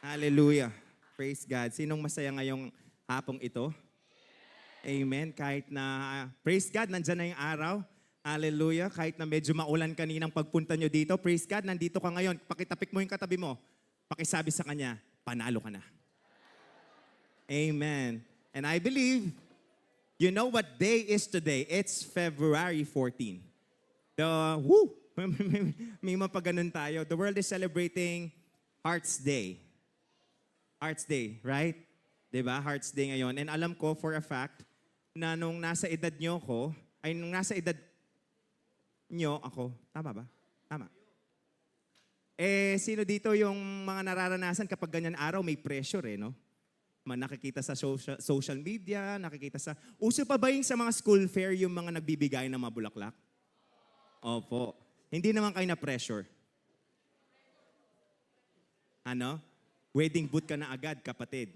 Hallelujah. Praise God. Sinong masaya ngayong hapong ito? Amen. Kahit na, praise God, nandyan na yung araw. Hallelujah. Kahit na medyo maulan kaninang pagpunta nyo dito, praise God, nandito ka ngayon. Pakitapik mo yung katabi mo. Pakisabi sa kanya, panalo ka na. Amen. And I believe, you know what day is today? It's February 14. May mapaganon tayo. The world is celebrating Hearts Day. Hearts Day, right? 'Di ba? Hearts Day ngayon. And alam ko for a fact na nung nasa edad nyo ko, ay nung nasa edad nyo ako, tama ba? Tama. Sino dito yung mga nararanasan kapag ganyan araw, may pressure no? Nakikita sa social media, nakikita sa... Uso pa ba yung sa mga school fair yung mga nagbibigay ng mga bulaklak? Opo. Hindi naman kayo na pressure. Ano? Wedding boot ka na agad, kapatid.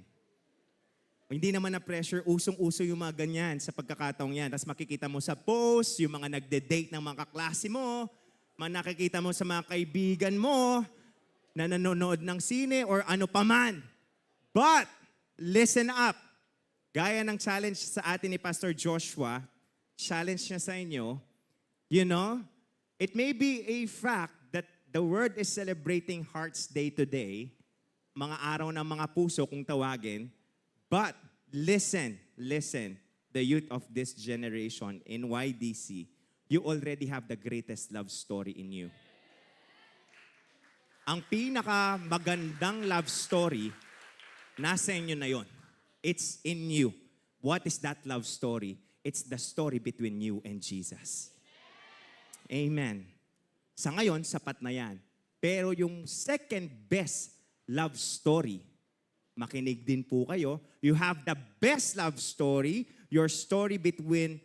Hindi naman na pressure, usong-uso yung mga ganyan sa pagkakataong yan. Tapos makikita mo sa post, yung mga nagde-date ng mga kaklase mo, nakikita mo sa mga kaibigan mo, na nanonood ng sine or ano paman. But, listen up. Gaya ng challenge sa atin ni Pastor Joshua, challenge niya sa inyo, you know, it may be a fact that the world is celebrating Hearts Day today, mga araw ng mga puso kung tawagin. But listen, the youth of this generation in YDC, you already have the greatest love story in you. Ang pinakamagandang love story, nasa inyo na yon. It's in you. What is that love story? It's the story between you and Jesus. Amen. Sa ngayon, sapat na yan. Pero yung second best love story, makinig din po kayo. You have the best love story, your story between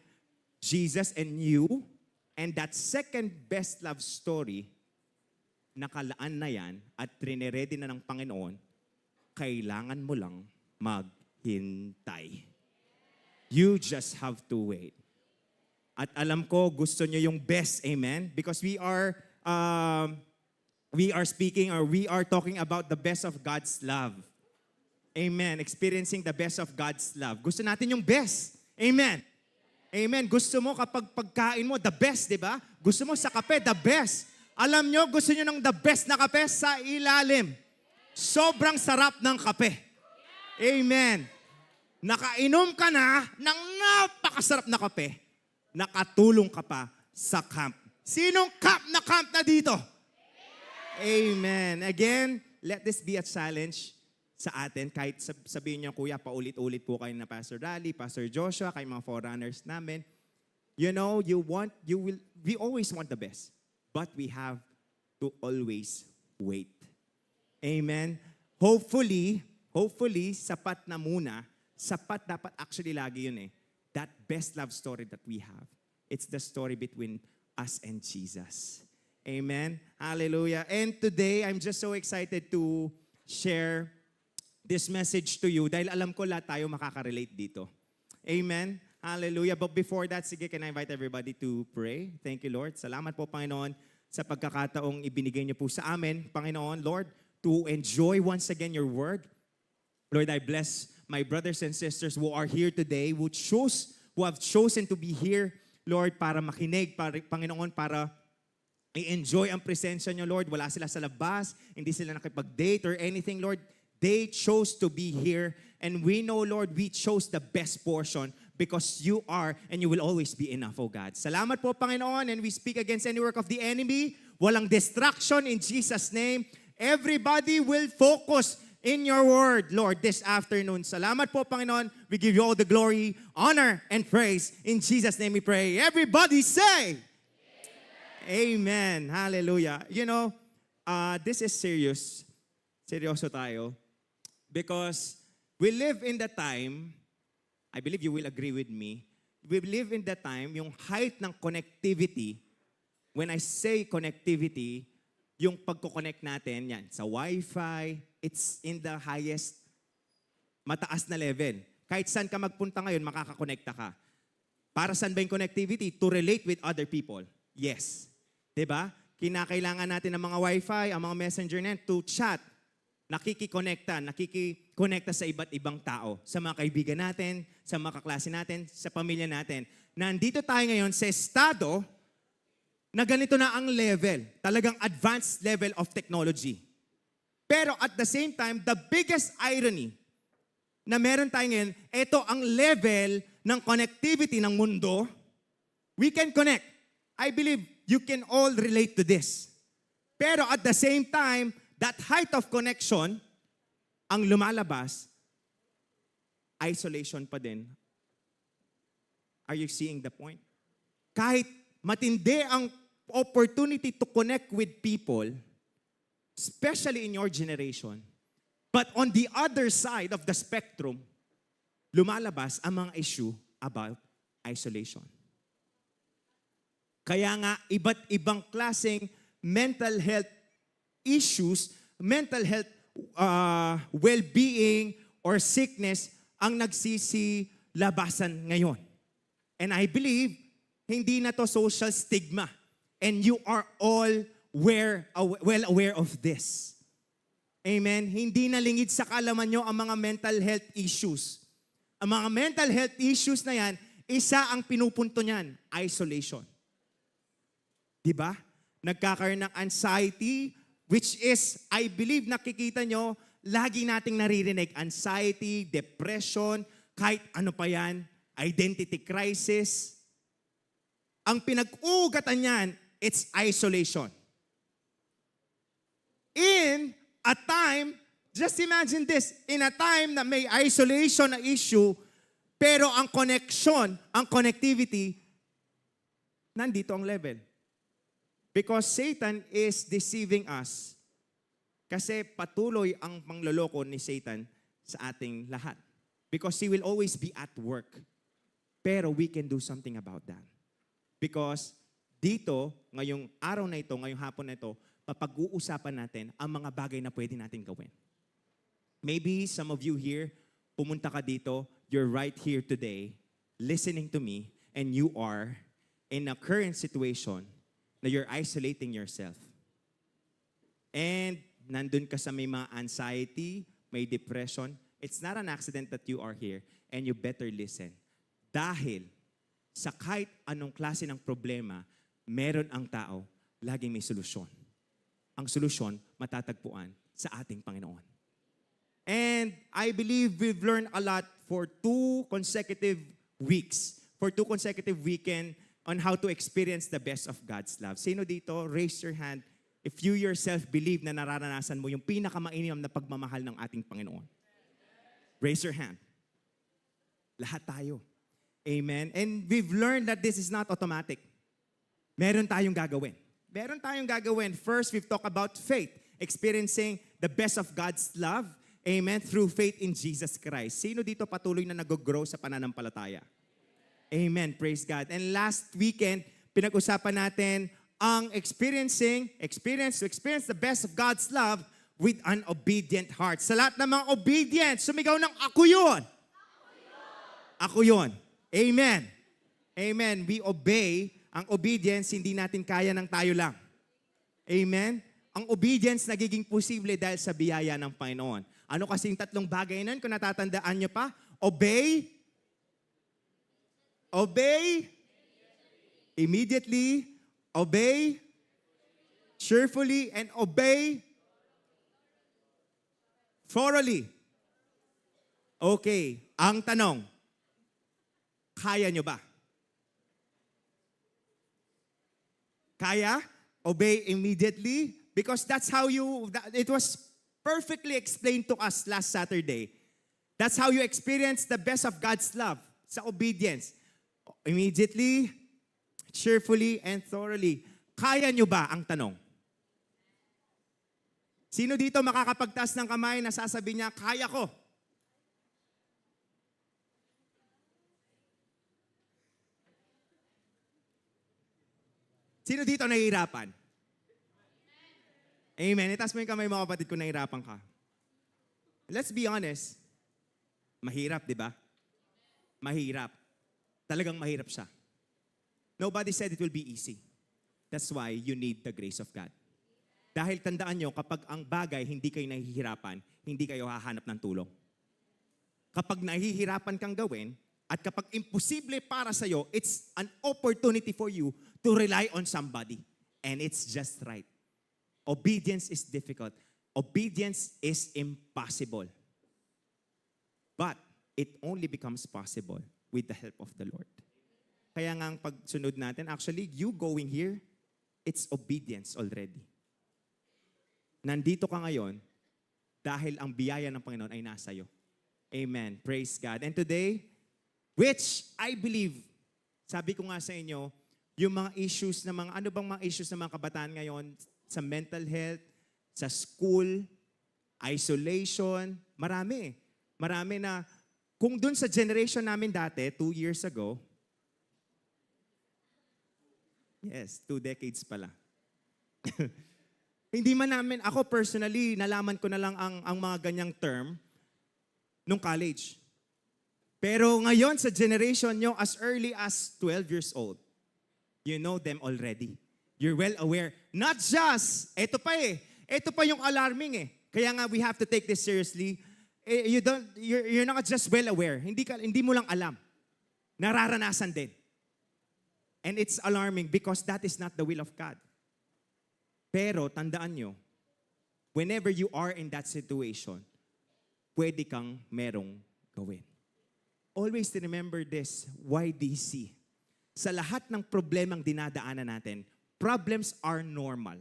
Jesus and you, and that second best love story, nakalaan na yan at trineredy na ng Panginoon, kailangan mo lang maghintay. You just have to wait. At alam ko, gusto nyo yung best, amen? Because we are speaking or we are talking about the best of God's love. Amen. Experiencing the best of God's love. Gusto natin yung best. Amen. Amen. Gusto mo kapag pagkain mo, the best, di ba? Gusto mo sa kape, the best. Alam nyo, gusto nyo ng the best na kape sa ilalim. Sobrang sarap ng kape. Amen. Nakainom ka na ng napakasarap na kape. Nakatulong ka pa sa camp. Sinong camp na dito? Amen. Again, let this be a challenge sa atin. Kahit sabihin niyo, Kuya, paulit-ulit po kayo na Pastor Rally, Pastor Joshua, kay mga forerunners namin. You know, we always want the best. But we have to always wait. Amen. Hopefully, sapat na muna. Sapat dapat actually lagi yun That best love story that we have. It's the story between us and Jesus. Amen. Hallelujah. And today, I'm just so excited to share this message to you dahil alam ko lahat tayo makaka-relate dito. Amen. Hallelujah. But before that, sige, can I invite everybody to pray? Thank you, Lord. Salamat po, Panginoon, sa pagkakataong ibinigay niyo po sa amin, Panginoon, Lord, to enjoy once again your word. Lord, I bless my brothers and sisters who are here today, who have chosen to be here, Lord, para makinig, Panginoon, para i-enjoy ang presensya niyo, Lord. Wala sila sa labas, hindi sila nakipag-date or anything, Lord. They chose to be here. And we know, Lord, we chose the best portion because you are and you will always be enough, oh God. Salamat po, Panginoon, and we speak against any work of the enemy. Walang distraction in Jesus' name. Everybody will focus in your word, Lord, this afternoon. Salamat po, Panginoon. We give you all the glory, honor, and praise. In Jesus' name we pray. Everybody say, Amen. Hallelujah. You know, this is serious. Seryoso tayo. Because we live in the time, I believe you will agree with me, we live in the time, yung height ng connectivity, when I say connectivity, yung pagkoconnect natin, yan, sa Wi-Fi, it's in the highest, mataas na level. Kahit saan ka magpunta ngayon, makakakonekta ka. Para saan ba yung connectivity? To relate with other people. Yes. Diba? Kinakailangan natin ng mga Wi-Fi, ang mga messenger net to chat nakikikonekta sa iba't ibang tao, sa mga kaibigan natin, sa mga kaklase natin, sa pamilya natin. Nandito tayo ngayon sa estado na ganito na ang level, talagang advanced level of technology. Pero at the same time, the biggest irony na meron tayo ngayon, ito ang level ng connectivity ng mundo. We can connect. I believe you can all relate to this. Pero at the same time, that height of connection, ang lumalabas, isolation pa din. Are you seeing the point? Kahit matindi ang opportunity to connect with people, especially in your generation, but on the other side of the spectrum, lumalabas ang mga issue about isolation. Kaya nga, iba't ibang klaseng mental health issues, mental health well-being or sickness ang nagsisilabasan ngayon. And I believe, hindi na to social stigma. And you are all well aware of this. Amen? Hindi na lingid sa kaalaman nyo ang mga mental health issues. Ang mga mental health issues na yan, isa ang pinupunto niyan, isolation. Diba? Nagkakaroon ng anxiety, which is, I believe, nakikita nyo, lagi nating naririnig, anxiety, depression, kahit ano pa yan, identity crisis. Ang pinag-ugatan niyan, it's isolation. In a time, just imagine this, in a time na may isolation na issue, pero ang connection, ang connectivity, nandito ang level. Because Satan is deceiving us. Kasi patuloy ang pangloloko ni Satan sa ating lahat. Because he will always be at work. Pero we can do something about that. Because dito, ngayong araw na ito, ngayong hapon na ito, papag-uusapan natin ang mga bagay na pwede natin gawin. Maybe some of you here, pumunta ka dito, you're right here today, listening to me, and you are in a current situation na you're isolating yourself. And nandun ka sa may mga anxiety, may depression. It's not an accident that you are here, and you better listen. Dahil sa kahit anong klase ng problema, meron ang tao, laging may solusyon. Ang solusyon, matatagpuan sa ating Panginoon. And I believe we've learned a lot for 2 consecutive weeks, for 2 consecutive weekends on how to experience the best of God's love. Sino dito, raise your hand if you yourself believe na nararanasan mo yung pinakamainam na pagmamahal ng ating Panginoon. Raise your hand. Lahat tayo. Amen. And we've learned that this is not automatic. Meron tayong gagawin. Meron tayong gagawin. First, we've talked about faith. Experiencing the best of God's love. Amen. Through faith in Jesus Christ. Sino dito patuloy na nag-grow sa pananampalataya? Amen. Praise God. And last weekend, pinag-usapan natin ang experience the best of God's love with an obedient heart. Sa lahat ng mga obedient, sumigaw ng ako yun. Ako yun. Amen. Amen. We obey. Ang obedience, hindi natin kaya ng tayo lang. Amen. Ang obedience nagiging posible dahil sa biyaya ng Panginoon. Ano kasing 3 bagay nun kung natatandaan nyo pa? Obey, immediately, obey, cheerfully, and obey thoroughly. Okay, ang tanong, kaya nyo ba? Kaya? Obey immediately? Because that's how it was perfectly explained to us last Saturday. That's how you experience the best of God's love, sa obedience. Immediately, cheerfully, and thoroughly. Kaya nyo ba ang tanong? Sino dito makakapagtaas ng kamay na sasabi niya, kaya ko? Sino dito nahihirapan? Amen. Itaas mo yung kamay mga kapatid kung nahihirapan ka. Let's be honest. Mahirap, di ba? Mahirap. Talagang mahirap siya. Nobody said it will be easy. That's why you need the grace of God. Dahil tandaan nyo, kapag ang bagay hindi kayo nahihirapan, hindi kayo hahanap ng tulong. Kapag nahihirapan kang gawin, at kapag imposible para sa'yo, it's an opportunity for you to rely on somebody. And it's just right. Obedience is difficult. Obedience is impossible. But it only becomes possible with the help of the Lord. Kaya nga ang pagsunod natin, actually, you going here, it's obedience already. Nandito ka ngayon dahil ang biyaya ng Panginoon ay nasa iyo. Amen. Praise God. And today, which I believe, sabi ko nga sa inyo, yung mga issues na ano bang mga issues ng mga kabataan ngayon sa mental health, sa school, isolation, marami. Marami na, kung dun sa generation namin dati, 2 years ago, yes, 2 decades pala. Hindi man namin, ako personally, nalaman ko na lang ang mga ganyang term nung college. Pero ngayon sa generation nyo, as early as 12 years old, you know them already. You're well aware. Not just, ito pa yung alarming eh. Kaya nga we have to take this seriously. You're not just well aware. Hindi mo lang alam. Nararanasan din. And it's alarming because that is not the will of God. Pero tandaan nyo, whenever you are in that situation, pwede kang merong gawin. Always remember this, YDC. Sa lahat ng problemang dinadaanan natin, problems are normal.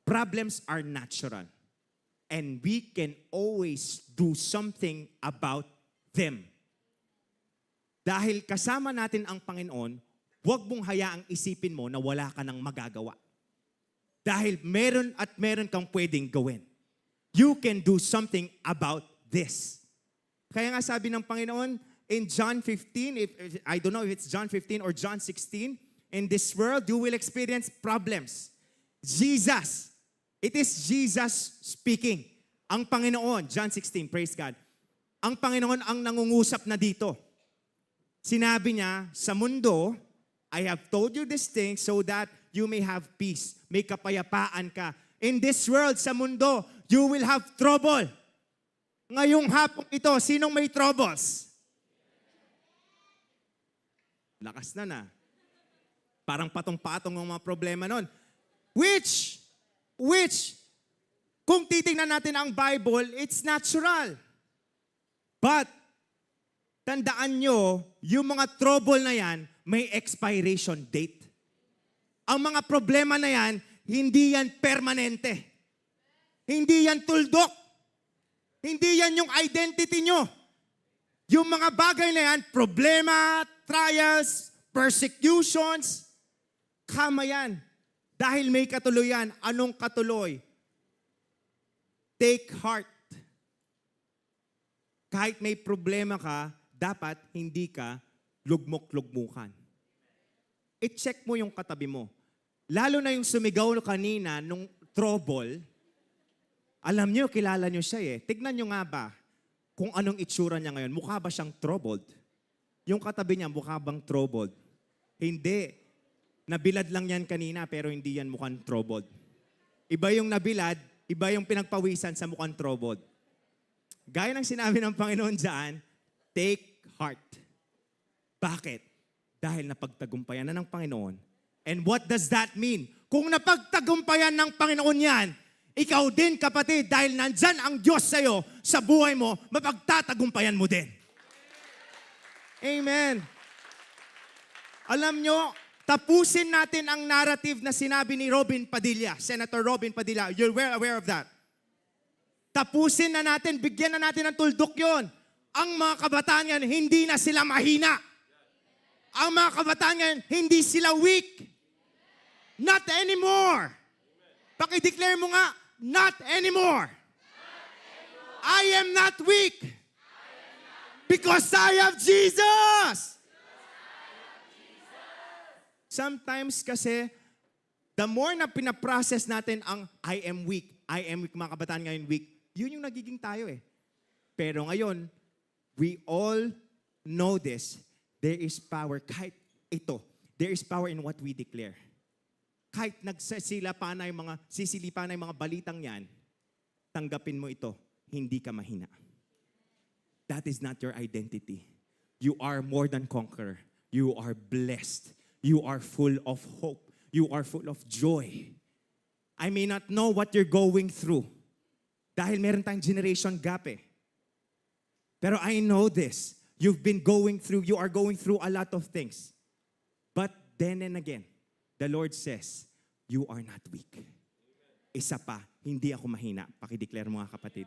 Problems are natural. And we can always do something about them. Dahil kasama natin ang Panginoon, huwag mong hayaang isipin mo na wala ka nang magagawa. Dahil meron at meron kang pwedeng gawin. You can do something about this. Kaya nga sabi ng Panginoon, in John 15, I don't know if it's John 15 or John 16, in this world, you will experience problems. Jesus, it is Jesus speaking. Ang Panginoon, John 16, praise God. Ang Panginoon ang nangungusap na dito. Sinabi niya, sa mundo, I have told you this thing so that you may have peace. May kapayapaan ka. In this world, sa mundo, you will have trouble. Ngayong hapong ito, sinong may troubles? Lakas na. Parang patong-patong ang mga problema nun. Which, kung titingnan natin ang Bible, it's natural. But, tandaan nyo, yung mga trouble na yan, may expiration date. Ang mga problema na yan, hindi yan permanente. Hindi yan tuldok. Hindi yan yung identity nyo. Yung mga bagay na yan, problema, trials, persecutions, kama yan. Dahil may katuloyan. Anong katuloy? Take heart. Kahit may problema ka, dapat hindi ka lugmok-lugmukan. I-check mo yung katabi mo. Lalo na yung sumigaw kanina nung trouble, alam nyo, kilala nyo siya eh. Tignan nyo nga ba kung anong itsura niya ngayon. Mukha ba siyang troubled? Yung katabi niya, mukha bang troubled? Hindi. Nabilad lang yan kanina, pero hindi yan mukhang troubled. Iba yung nabilad, iba yung pinagpawisan sa mukhang troubled. Gaya ng sinabi ng Panginoon dyan, take heart. Bakit? Dahil napagtagumpayan na ng Panginoon. And what does that mean? Kung napagtagumpayan ng Panginoon yan, ikaw din kapatid, dahil nandyan ang Diyos sa'yo, sa buhay mo, mapagtatagumpayan mo din. Amen. Alam nyo, tapusin natin ang narrative na sinabi ni Robin Padilla, Senator Robin Padilla. You're well aware of that. Tapusin na natin, bigyan na natin ng tuldok yon. Ang mga kabataan yan, hindi na sila mahina. Ang mga kabataan yan, hindi sila weak. Not anymore. Paki-declare mo nga, not anymore. I am not weak. Because I have Jesus. Sometimes kasi, the more na pinaprocess natin ang I am weak, mga kabataan ngayon weak, yun yung nagiging tayo eh. Pero ngayon, we all know this. There is power, kahit ito, there is power in what we declare. kahit sisilipa na yung mga balitang yan, tanggapin mo ito, hindi ka mahina. That is not your identity. You are more than conqueror. You are blessed. You are full of hope. You are full of joy. I may not know what you're going through. Dahil meron tayong generation gap eh. Pero I know this. You are going through a lot of things. But then and again, the Lord says, you are not weak. Isa pa, hindi ako mahina. Pakideclare mo nga kapatid.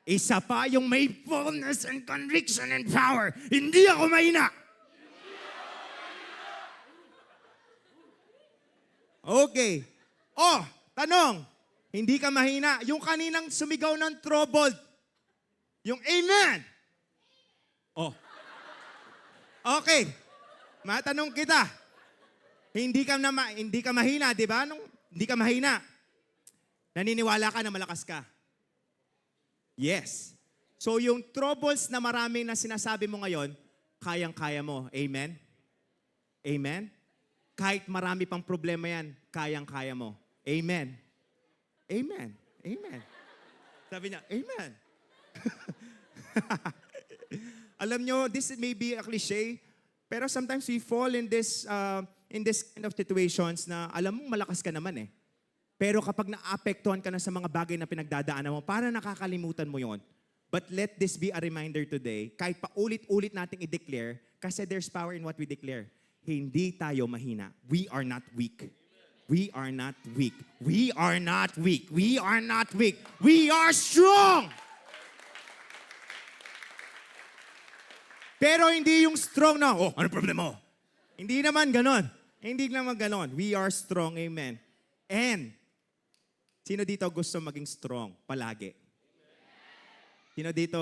Isa pa, yung may fullness and conviction and power. Hindi ako mahina. Okay. Oh, tanong. Hindi ka mahina. Yung kaninang sumigaw ng troubled. Yung amen. Oh. Okay. Matanong kita. Hindi ka mahina, di ba? Hindi ka mahina. Naniniwala ka na malakas ka. Yes. So yung troubles na marami na sinasabi mo ngayon, kayang-kaya mo. Amen? Amen? Kahit marami pang problema yan, kayang-kaya mo. Amen? Amen? Amen? Sabi niya, Amen. Alam nyo, this may be a cliche, pero sometimes we fall in this kind of situations na alam mo malakas ka naman eh. Pero kapag naapektuhan ka na sa mga bagay na pinagdadaanan mo, para nakakalimutan mo yon. But let this be a reminder today, kahit pa ulit-ulit nating i-declare, kasi there's power in what we declare. Hindi tayo mahina. We are not weak. We are not weak. We are not weak. We are not weak. We are strong! Pero hindi yung strong na, oh, ano problema mo? Hindi naman ganon. Hindi naman ganon. We are strong, amen. And, sino dito gusto maging strong palagi? Sino dito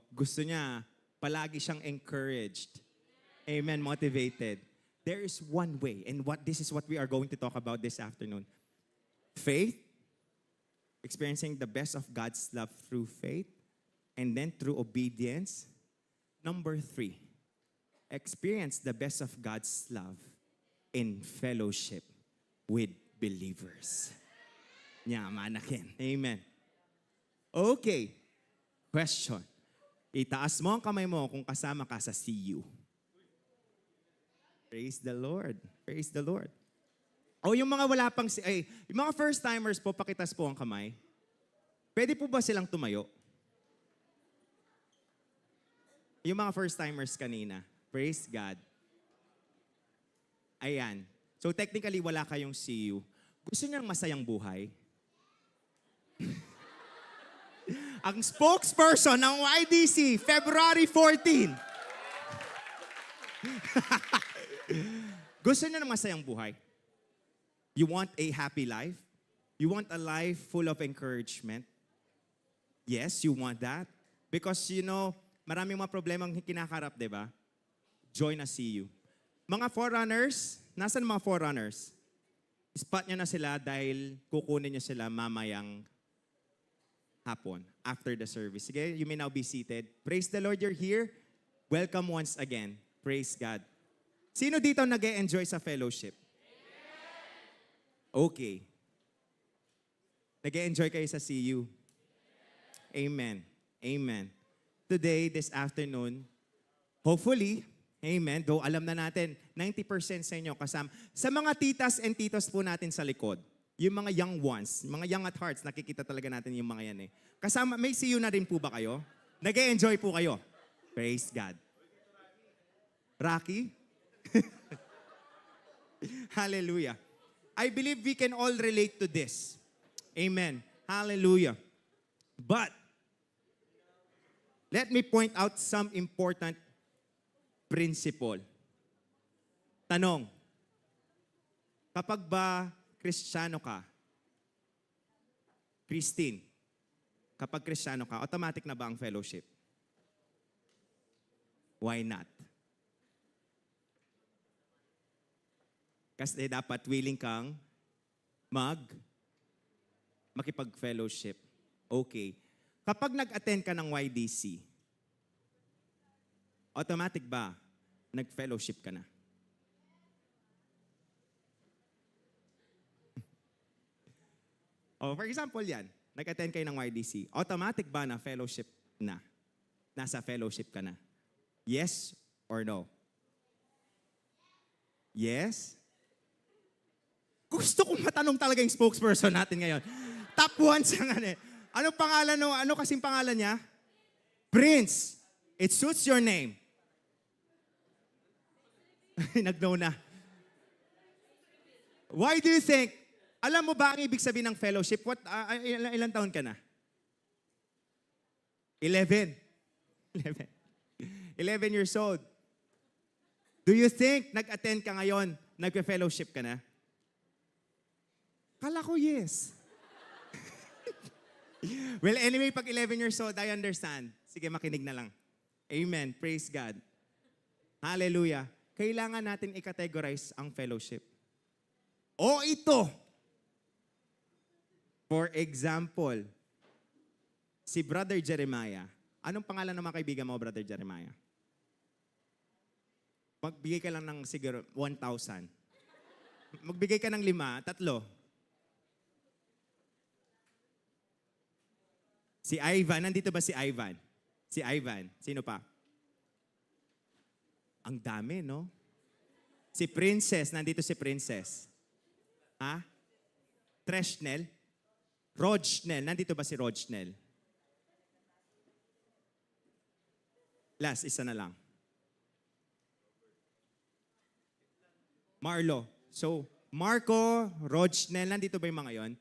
gusto niya palagi siyang encouraged? Amen, motivated. There is one way, and this is what we are going to talk about this afternoon. Faith, experiencing the best of God's love through faith, and then through obedience. Number 3, experience the best of God's love in fellowship with believers. Manakin. Amen. Okay. Question. Itaas mo ang kamay mo kung kasama ka sa CU. Praise the Lord. Praise the Lord. O yung mga wala pang, yung mga first-timers po, pakitas po ang kamay. Pwede po ba silang tumayo? Yung mga first-timers kanina. Praise God. Ayan. So technically, wala kayong CU. Gusto niyang masayang buhay? Ang spokesperson ng YDC, February 14. Gusto niyo ng masayang buhay? You want a happy life? You want a life full of encouragement? Yes, you want that. Because maraming mga problemang kinakarap, di ba? Join a CU. Mga forerunners, nasan mga forerunners? Spot nyo na sila dahil kukunin nyo sila mamayang hapon, after the service. Sige, you may now be seated. Praise the Lord, you're here. Welcome once again. Praise God. Sino dito nag-e-enjoy sa fellowship? Okay. Nag-e-enjoy kayo sa CU? Amen. Amen. Today, this afternoon, hopefully, amen, though alam na natin, 90% sa inyo kasama. Sa mga titas and titos po natin sa likod, yung mga young ones, mga young at hearts, nakikita talaga natin yung mga yan eh. Kasama, may CU na rin po ba kayo? Nag-e-enjoy po kayo? Praise God. Rocky? Hallelujah. I believe we can all relate to this. Amen. Hallelujah. But, let me point out some important principle. Tanong, kapag ba Kristiyano ka, Christine, kapag Kristiyano ka, automatic na ba ang fellowship? Why not? Kasi dapat willing kang makipag-fellowship. Okay. Kapag nag-attend ka ng YDC, automatic ba nag-fellowship ka na? Oh, for example yan, nag-attend kayo ng YDC. Automatic ba na fellowship na? Nasa fellowship ka na? Yes or no? Yes? Gusto kong matanong talaga yung spokesperson natin ngayon. Top 1 sa nga. Ano pangalan no? Ano kasing pangalan niya? Prince. It suits your name. Nag-know na. Why do you think? Alam mo ba ang ibig sabihin ng fellowship? Ilan taon ka na? 11. 11 years old. Do you think nag-attend ka ngayon, nagpe-fellowship ka na? Kala ko yes. Well, anyway, pag 11 years old, I understand. Sige, makinig na lang. Amen. Praise God. Hallelujah. Kailangan natin i-categorize ang fellowship. O ito. For example, si Brother Jeremiah. Anong pangalan ng mga kaibigan mo, Brother Jeremiah? Magbigay ka lang ng siguro 1,000. Magbigay ka ng 5, 3. Si Ivan, nandito ba si Ivan? Si Ivan, sino pa? Ang dami, no? Si Princess, nandito si Princess. Ha? Treshnel? Rodnell, nandito ba si Rodnell? Last, isa na lang. Marlo. So, Marco, Rodnell, nandito ba yung mga yon?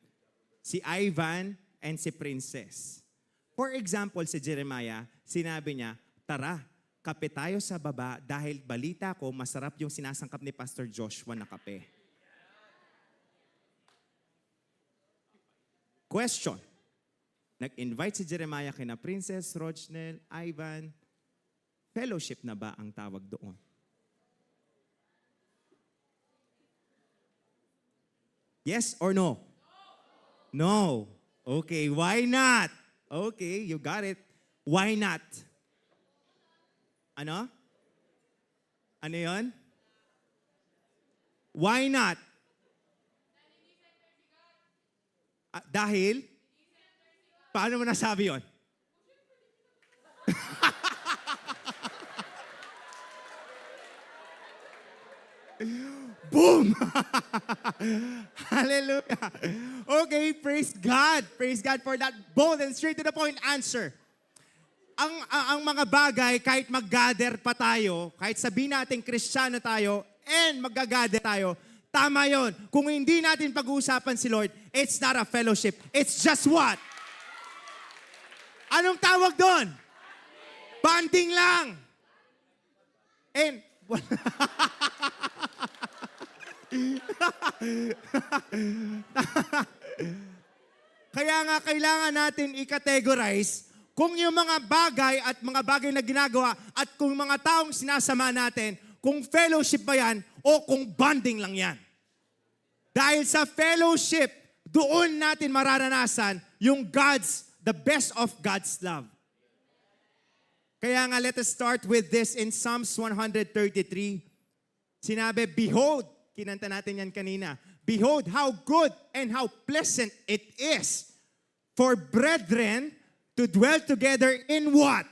Si Ivan and si Princess. For example, si Jeremiah, sinabi niya, tara, kape tayo sa baba dahil balita ko, masarap yung sinasangkap ni Pastor Joshua na kape. Question. Nag-invite si Jeremiah kina Princess, Rodnell, Ivan. Fellowship na ba ang tawag doon? Yes or no? No. Okay, why not? Okay, you got it. Why not? Ano? Ano yun? Why not? Dahil? Paano mo nasabi yun? Boom! Hallelujah. Okay, praise God. Praise God for that bold and straight to the point answer. Ang mga bagay, kahit mag-gather pa tayo, kahit sabihin natin Kristiyano tayo, and mag-gather tayo, tama yon. Kung hindi natin pag-uusapan si Lord, it's not a fellowship. It's just what? Anong tawag doon? Banding lang. And, kaya nga kailangan natin i-categorize kung yung mga bagay at mga bagay na ginagawa at kung mga taong sinasama natin, kung fellowship ba yan o kung bonding lang yan. Dahil sa fellowship, doon natin mararanasan yung the best of God's love. Kaya nga, let us start with this in Psalms 133. Sinabi, behold, kinanta natin yan kanina, behold how good and how pleasant it is for brethren to dwell together in what?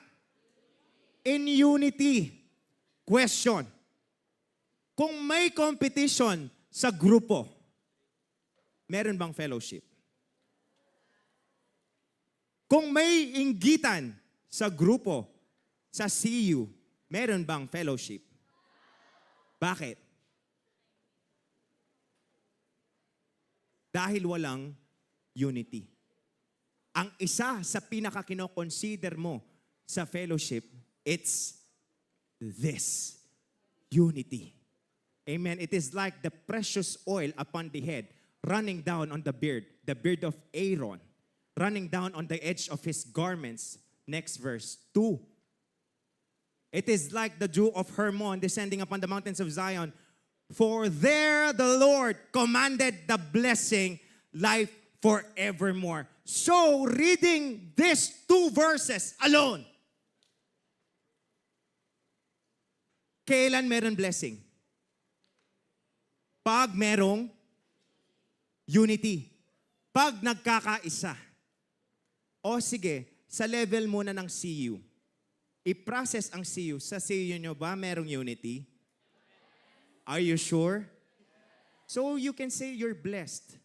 In unity. Question. Kung may competition sa grupo, meron bang fellowship? Kung may inggitan sa grupo, sa CU, meron bang fellowship? Bakit? Dahil walang unity. Ang isa sa pinaka-kino-consider mo sa fellowship, it's this, unity. Amen. It is like the precious oil upon the head, running down on the beard of Aaron, running down on the edge of his garments. Next verse, 2. It is like the dew of Hermon descending upon the mountains of Zion. For there the Lord commanded the blessing, life forevermore. So, reading these 2 verses alone, kailan meron blessing? Pag merong unity. Pag nagkakaisa. O sige, sa level muna ng CU. I-process ang CU. Sa CU nyo ba merong unity? Are you sure? So you can say you're blessed.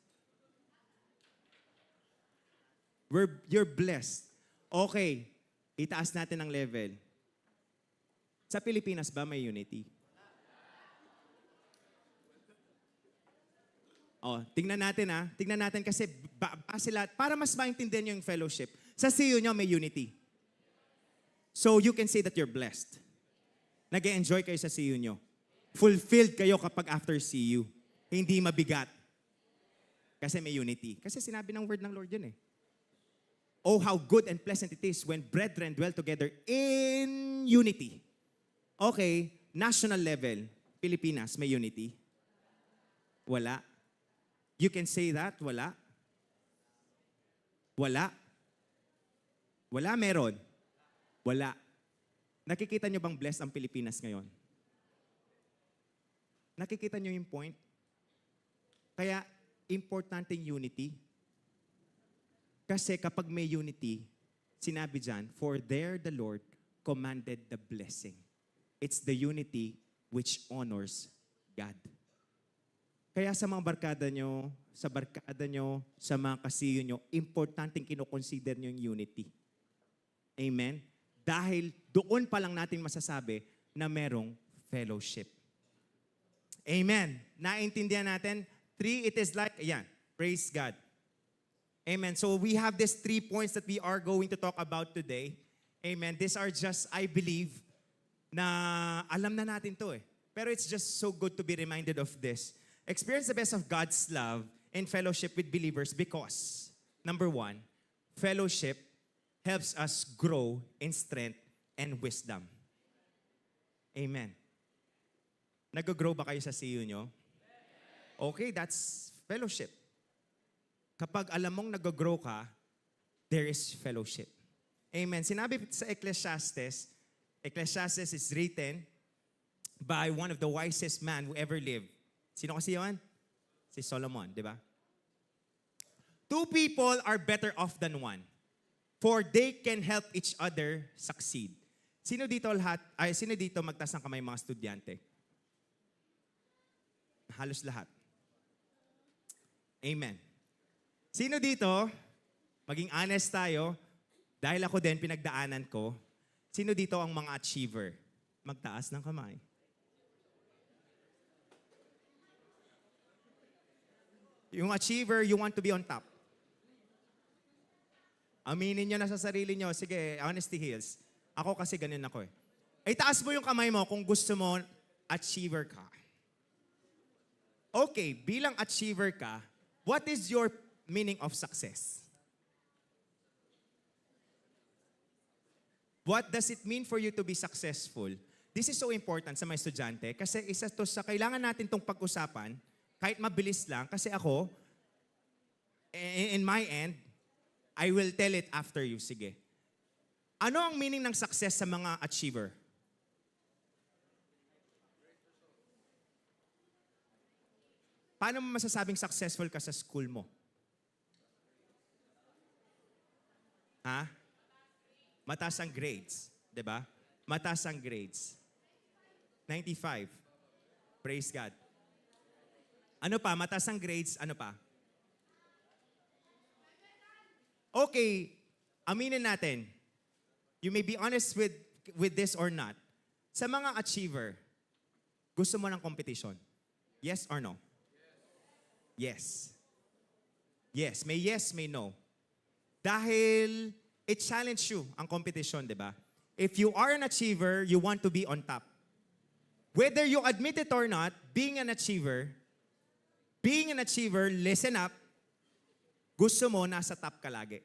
You're blessed. Okay, itaas natin ang level. Sa Pilipinas ba may unity? Oh, tingnan natin Tingnan natin kasi sila, para mas maintindihan nyo yung fellowship. Sa CU nyo may unity. So you can say that you're blessed. Nag-e-enjoy kayo sa CU nyo. Fulfilled kayo kapag after CU. Hindi mabigat. Kasi may unity. Kasi sinabi ng word ng Lord yun eh. Oh, how good and pleasant it is when brethren dwell together in unity. Okay, national level, Pilipinas, may unity? Wala. You can say that? Wala? Wala? Wala, meron? Wala. Nakikita nyo bang blessed ang Pilipinas ngayon? Nakikita nyo yung point? Kaya, importante yung unity. Kasi kapag may unity, sinabi dyan, for there the Lord commanded the blessing. It's the unity which honors God. Kaya sa mga barkada nyo, sa mga kasiyo nyo, importanteng kinoconsider nyo yung unity. Amen? Dahil doon pa lang natin masasabi na merong fellowship. Amen? Naintindihan natin? 3, it is like, ayan, praise God. Amen. So we have these 3 points that we are going to talk about today. Amen. These are just, I believe, na alam na natin to eh. Pero it's just so good to be reminded of this. Experience the best of God's love and fellowship with believers because, number 1, fellowship helps us grow in strength and wisdom. Amen. Nag-grow ba kayo sa CU nyo? Okay, that's fellowship. Kapag alam mong nag-grow ka, there is fellowship. Amen. Sinabi sa Ecclesiastes is written by one of the wisest man who ever lived. Sino kasi yun? Si Solomon, di ba? 2 people are better off than one, for they can help each other succeed. Sino dito magtaas ng kamay mga estudyante? Halos lahat. Amen. Sino dito, maging honest tayo, dahil ako din pinagdaanan ko, sino dito ang mga achiever? Magtaas ng kamay. Yung achiever, you want to be on top. Aminin nyo na sa sarili nyo, sige, honesty heals. Ako kasi ganun ako eh. Itaas mo yung kamay mo kung gusto mo, achiever ka. Okay, bilang achiever ka, what is your meaning of success? What does it mean for you to be successful? This is so important sa mga estudyante kasi isa to sa kailangan natin tong pag-usapan kahit mabilis lang kasi ako, in my end, I will tell it after you. Sige. Ano ang meaning ng success sa mga achiever? Paano mo masasabing successful ka sa school mo? Ha? Mataas ang grades. Diba? Mataas ang grades. 95. Praise God. Ano pa? Mataas ang grades. Ano pa? Okay. Aminin natin. You may be honest with this or not. Sa mga achiever, gusto mo ng competition? Yes or no? Yes. Yes. May no. Dahil it challenge you ang competition, di ba? If you are an achiever, you want to be on top. Whether you admit it or not, being an achiever, listen up, gusto mo nasa top ka lagi.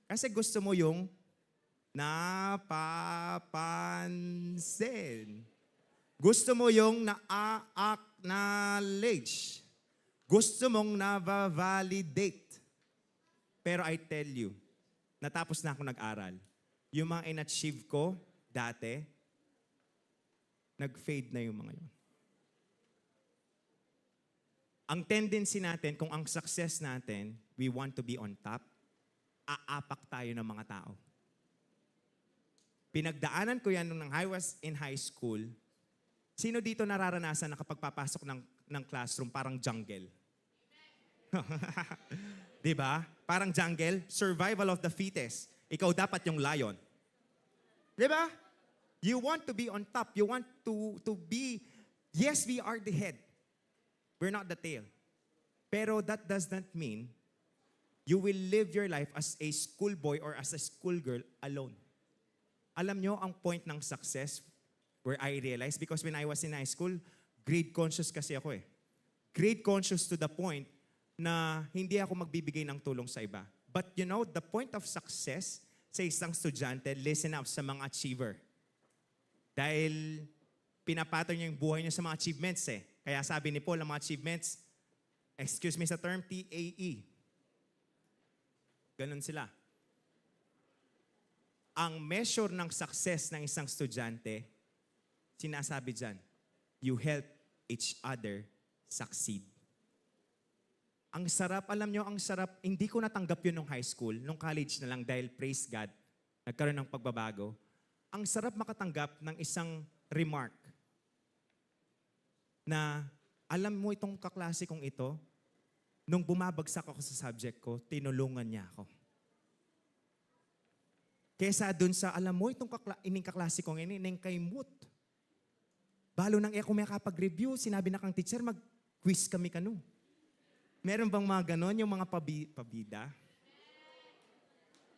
Kasi gusto mo yung napapansin. Gusto mo yung na-acknowledge. Gusto mong na-validate. Pero I tell you, natapos na ako nag-aral. Yung mga in-achieve ko dati, nag-fade na yung mga yun. Ang tendency natin, kung ang success natin we want to be on top, aapak tayo ng mga tao. Pinagdaanan ko yan nung I was in high school. Sino dito nararanasan na kapag papasok ng classroom, parang jungle? Diba? Parang jungle, survival of the fittest. Ikaw dapat yung lion. Diba? You want to be on top. You want to be, yes, we are the head. We're not the tail. Pero that does not mean you will live your life as a schoolboy or as a schoolgirl alone. Alam nyo, ang point ng success where I realized, because when I was in high school, grade conscious kasi ako eh. Grade conscious to the point na hindi ako magbibigay ng tulong sa iba. But you know, the point of success sa isang estudyante, listen up sa mga achiever. Dahil pinapattern niyo yung buhay niyo sa mga achievements eh. Kaya sabi ni Paul, ang mga achievements, excuse me sa term, TAE. Ganun sila. Ang measure ng success ng isang estudyante, sinasabi dyan, you help each other succeed. Ang sarap, alam nyo, ang sarap, hindi ko natanggap yun nung high school, nung college na lang dahil praise God, nagkaroon ng pagbabago. Ang sarap makatanggap ng isang remark na alam mo itong kaklase kong ito, nung bumabagsak ako sa subject ko, tinulungan niya ako. Kesa dun sa, alam mo, itong ining kaklase kong ining kaimut. Balo nang ako may kapag-review, sinabi na kang teacher, mag-quiz kami kanu. Meron bang mga ganon, yung mga pabida?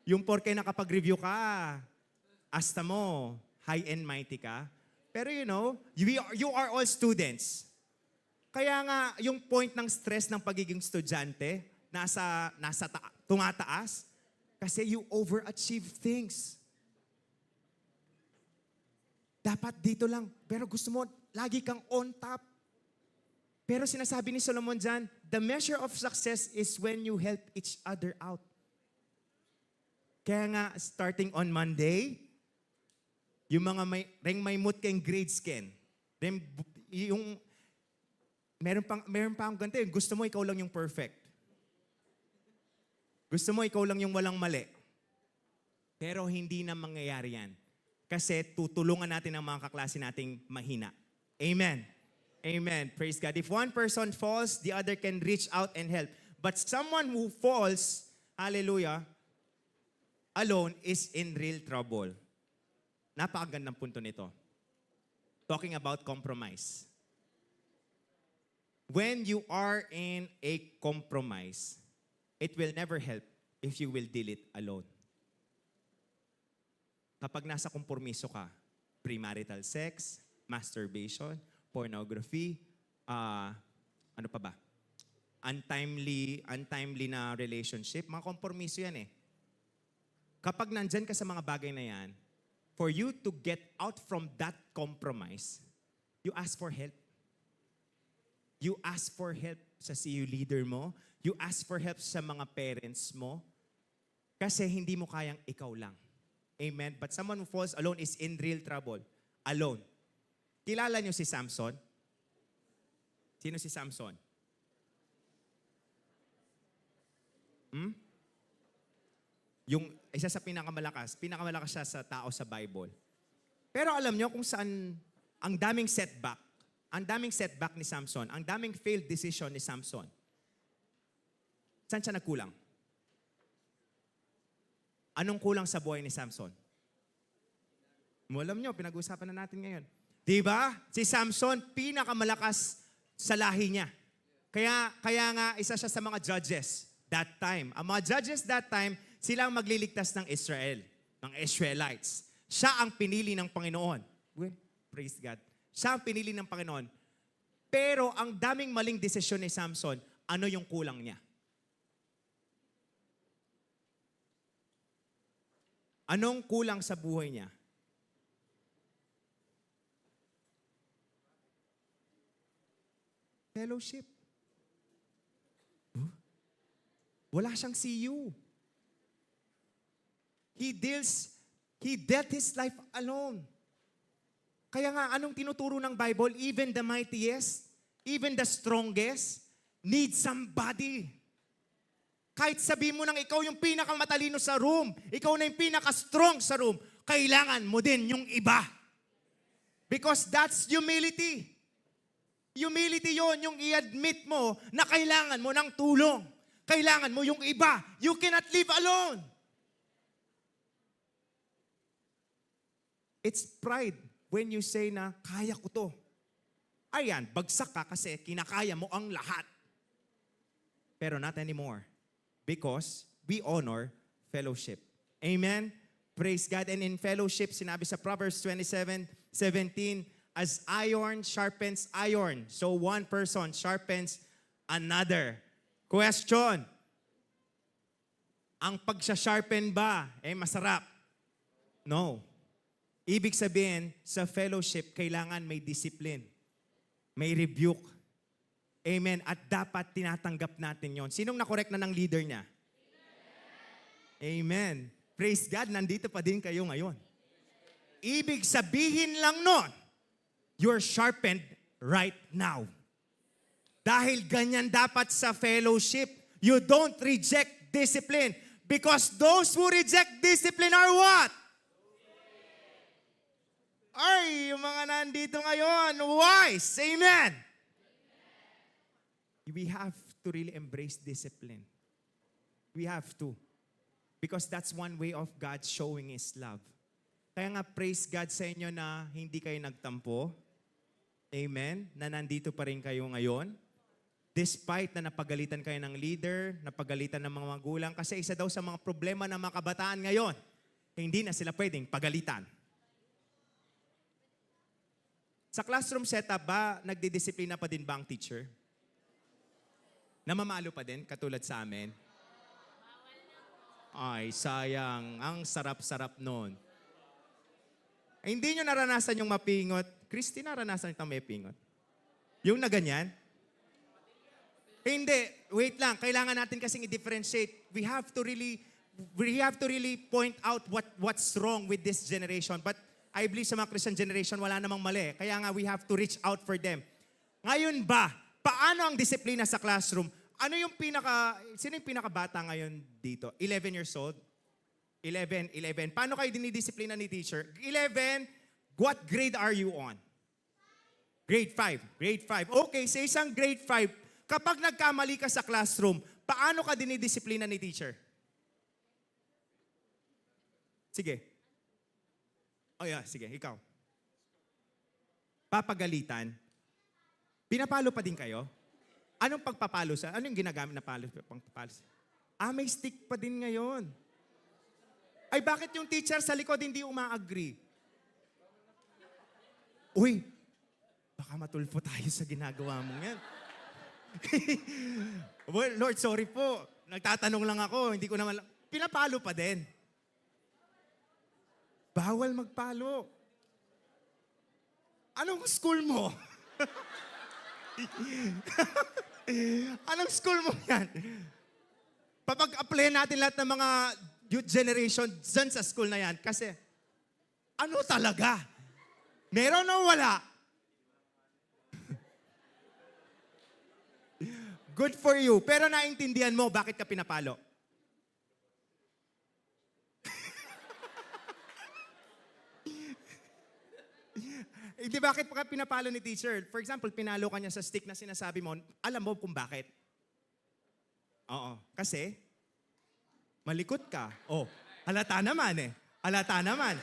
Yung porke nakapag-review ka, hasta mo, high and mighty ka. Pero you know, you are all students. Kaya nga, yung point ng stress ng pagiging estudyante, tumataas, kasi you overachieve things. Dapat dito lang. Pero gusto mo, lagi kang on top. Pero sinasabi ni Solomon dyan, the measure of success is when you help each other out. Kaya nga, starting on Monday, yung mga may mood kayong grades ken. Yung, meron pa ang ganito, gusto mo ikaw lang yung perfect. Gusto mo ikaw lang yung walang mali. Pero hindi na mangyayari yan. Kasi tutulungan natin ang mga kaklase nating mahina. Amen. Amen. Praise God. If one person falls, the other can reach out and help. But someone who falls, hallelujah, alone is in real trouble. Napakagandang punto nito. Talking about compromise. When you are in a compromise, it will never help if you will deal it alone. Kapag nasa kompromiso ka, premarital sex, masturbation, pornography, ano pa ba? Untimely na relationship, mga kompromiso yan eh. Kapag nandyan ka sa mga bagay na yan, for you to get out from that compromise, you ask for help. You ask for help sa CU leader mo. You ask for help sa mga parents mo. Kasi hindi mo kayang ikaw lang. Amen? But someone who falls alone is in real trouble. Alone. Kilala niyo si Samson? Sino si Samson? Yung isa sa pinakamalakas siya sa tao sa Bible. Pero alam niyo kung saan ang daming setback ni Samson, ang daming failed decision ni Samson. Saan siya nagkulang? Anong kulang sa buhay ni Samson? Alam nyo, pinag-uusapan na natin ngayon. Diba? Si Samson, pinakamalakas sa lahi niya. Kaya nga, isa siya sa mga judges that time. Ang mga judges that time, sila ang magliligtas ng Israel, ng Israelites. Siya ang pinili ng Panginoon. Praise God. Siya ang pinili ng Panginoon. Pero ang daming maling desisyon ni Samson, ano yung kulang niya? Anong kulang sa buhay niya? Fellowship. Wala siyang CU. He dealt his life alone. Kaya nga, anong tinuturo ng Bible? Even the mightiest, even the strongest, need somebody. Kahit sabihin mo nang ikaw yung pinakamatalino sa room, ikaw na yung pinaka-strong sa room, kailangan mo din yung iba. Because that's humility. Humility yon, yung i-admit mo na kailangan mo ng tulong. Kailangan mo yung iba. You cannot live alone. It's pride when you say na, kaya ko to. Ayan, bagsak ka kasi kinakaya mo ang lahat. Pero not anymore. Because we honor fellowship. Amen? Praise God. And in fellowship, sinabi sa Proverbs 27:17, as iron sharpens iron, so one person sharpens another. Question. Ang pagsha-sharpen ba, masarap? No. Ibig sabihin, sa fellowship, kailangan may discipline. May rebuke. Amen. At dapat tinatanggap natin yon. Sinong nakorek na ng leader niya? Amen. Praise God, nandito pa din kayo ngayon. Ibig sabihin lang nun, you're sharpened right now. Dahil ganyan dapat sa fellowship, you don't reject discipline. Because those who reject discipline are what? Ay, yung mga nandito ngayon, wise. Amen. We have to really embrace discipline. We have to. Because that's one way of God showing His love. Kaya nga, praise God sa inyo na hindi kayo nagtampo. Amen. Na nandito pa rin kayo ngayon. Despite na napagalitan kayo ng leader, napagalitan ng mga magulang. Kasi isa daw sa mga problema ng mga kabataan ngayon, hindi na sila pwedeng pagalitan. Sa classroom setup ba, nagdidisiplina pa din ba ang teacher? Namamalo pa din, katulad sa amin? Ay, sayang. Ang sarap-sarap nun. Hindi nyo naranasan yung mapingot. Christy, naranasan itong mapingot? Yung na ganyan? Hindi. Wait lang. Kailangan natin kasing i-differentiate. We have to really point out what's wrong with this generation. But I believe sa mga Christian generation, wala namang mali. Kaya nga, we have to reach out for them. Ngayon ba, paano ang disiplina sa classroom? Sino yung pinakabata ngayon dito? 11 years old? 11. Paano kayo dinidisiplina ni teacher? 11, what grade are you on? Grade 5. Okay, sa isang grade 5, kapag nagkamali ka sa classroom, paano ka dinidisiplina ni teacher? Sige. Oh yeah, sige, ikaw. Papagalitan. Pinapalo pa din kayo? Anong pagpapalo sa? Ano yung ginagamit na palo? May stick pa din ngayon. Ay, bakit yung teacher sa likod hindi uma-agree? Uy, baka matulfo tayo sa ginagawa mong yan. Well, Lord, sorry po. Nagtatanong lang ako, hindi ko naman... Pinapalo pa din. Bawal magpalo. Anong school mo? Anong school mo yan? Papag-apply natin lahat ng mga youth generation dyan sa school na yan. Kasi, ano talaga? Meron o wala? Good for you. Pero naintindihan mo bakit ka pinapalo? Hindi, bakit pa pinapalo ni teacher? For example, pinalo ka niya sa stick na sinasabi mo, alam mo kung bakit? Oo. Kasi, malikot ka. Oh, halata naman eh. Halata naman.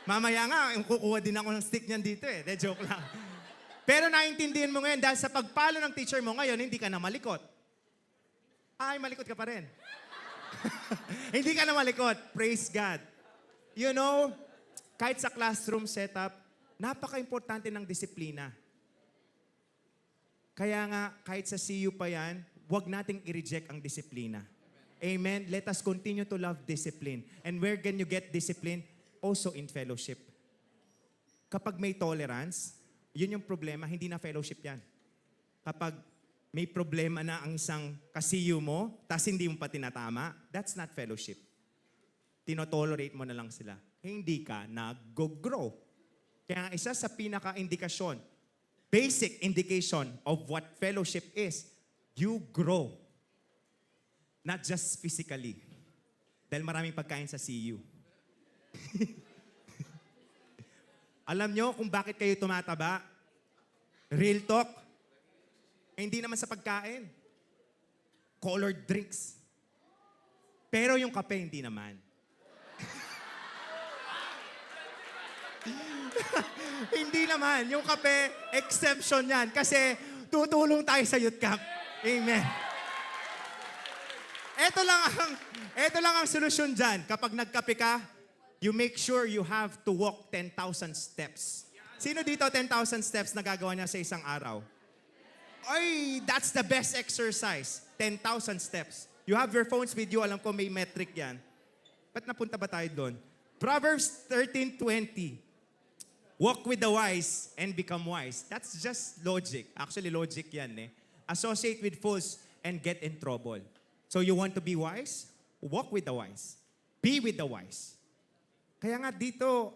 Mamaya nga, kukuha din ako ng stick niyan dito eh. De, joke lang. Pero naintindihan mo ngayon, dahil sa pagpalo ng teacher mo ngayon, hindi ka na malikot. Ay, malikot ka pa rin. Hindi ka na malikot. Praise God. You know, kahit sa classroom setup, napaka-importante ng disiplina. Kaya nga, kahit sa CU pa yan, huwag nating i-reject ang disiplina. Amen? Let us continue to love discipline. And where can you get discipline? Also in fellowship. Kapag may tolerance, yun yung problema, hindi na fellowship yan. Kapag may problema na ang isang ka-CU mo, tas hindi mo pa tinatama, that's not fellowship. Tinotolerate mo na lang sila. Hindi ka nag-grow. Kaya isa sa pinaka-indikasyon, basic indication of what fellowship is, you grow. Not just physically. Dahil maraming pagkain sa CU. Alam nyo kung bakit kayo tumataba? Real talk. Hindi naman sa pagkain. Colored drinks. Pero yung kape, hindi naman. Hindi naman. Yung kape, exception yan. Kasi tutulong tayo sa youth camp. Amen. Ito lang ang solusyon dyan. Kapag nagkape ka, you make sure you have to walk 10,000 steps. Sino dito 10,000 steps na gagawa niya sa isang araw? Ay, that's the best exercise. 10,000 steps. You have your phones with you. Alam ko may metric yan. Ba't napunta ba tayo doon? Proverbs 13:20. Walk with the wise and become wise. That's just logic. Actually, logic yan eh. Associate with fools and get in trouble. So you want to be wise? Walk with the wise. Be with the wise. Kaya nga dito,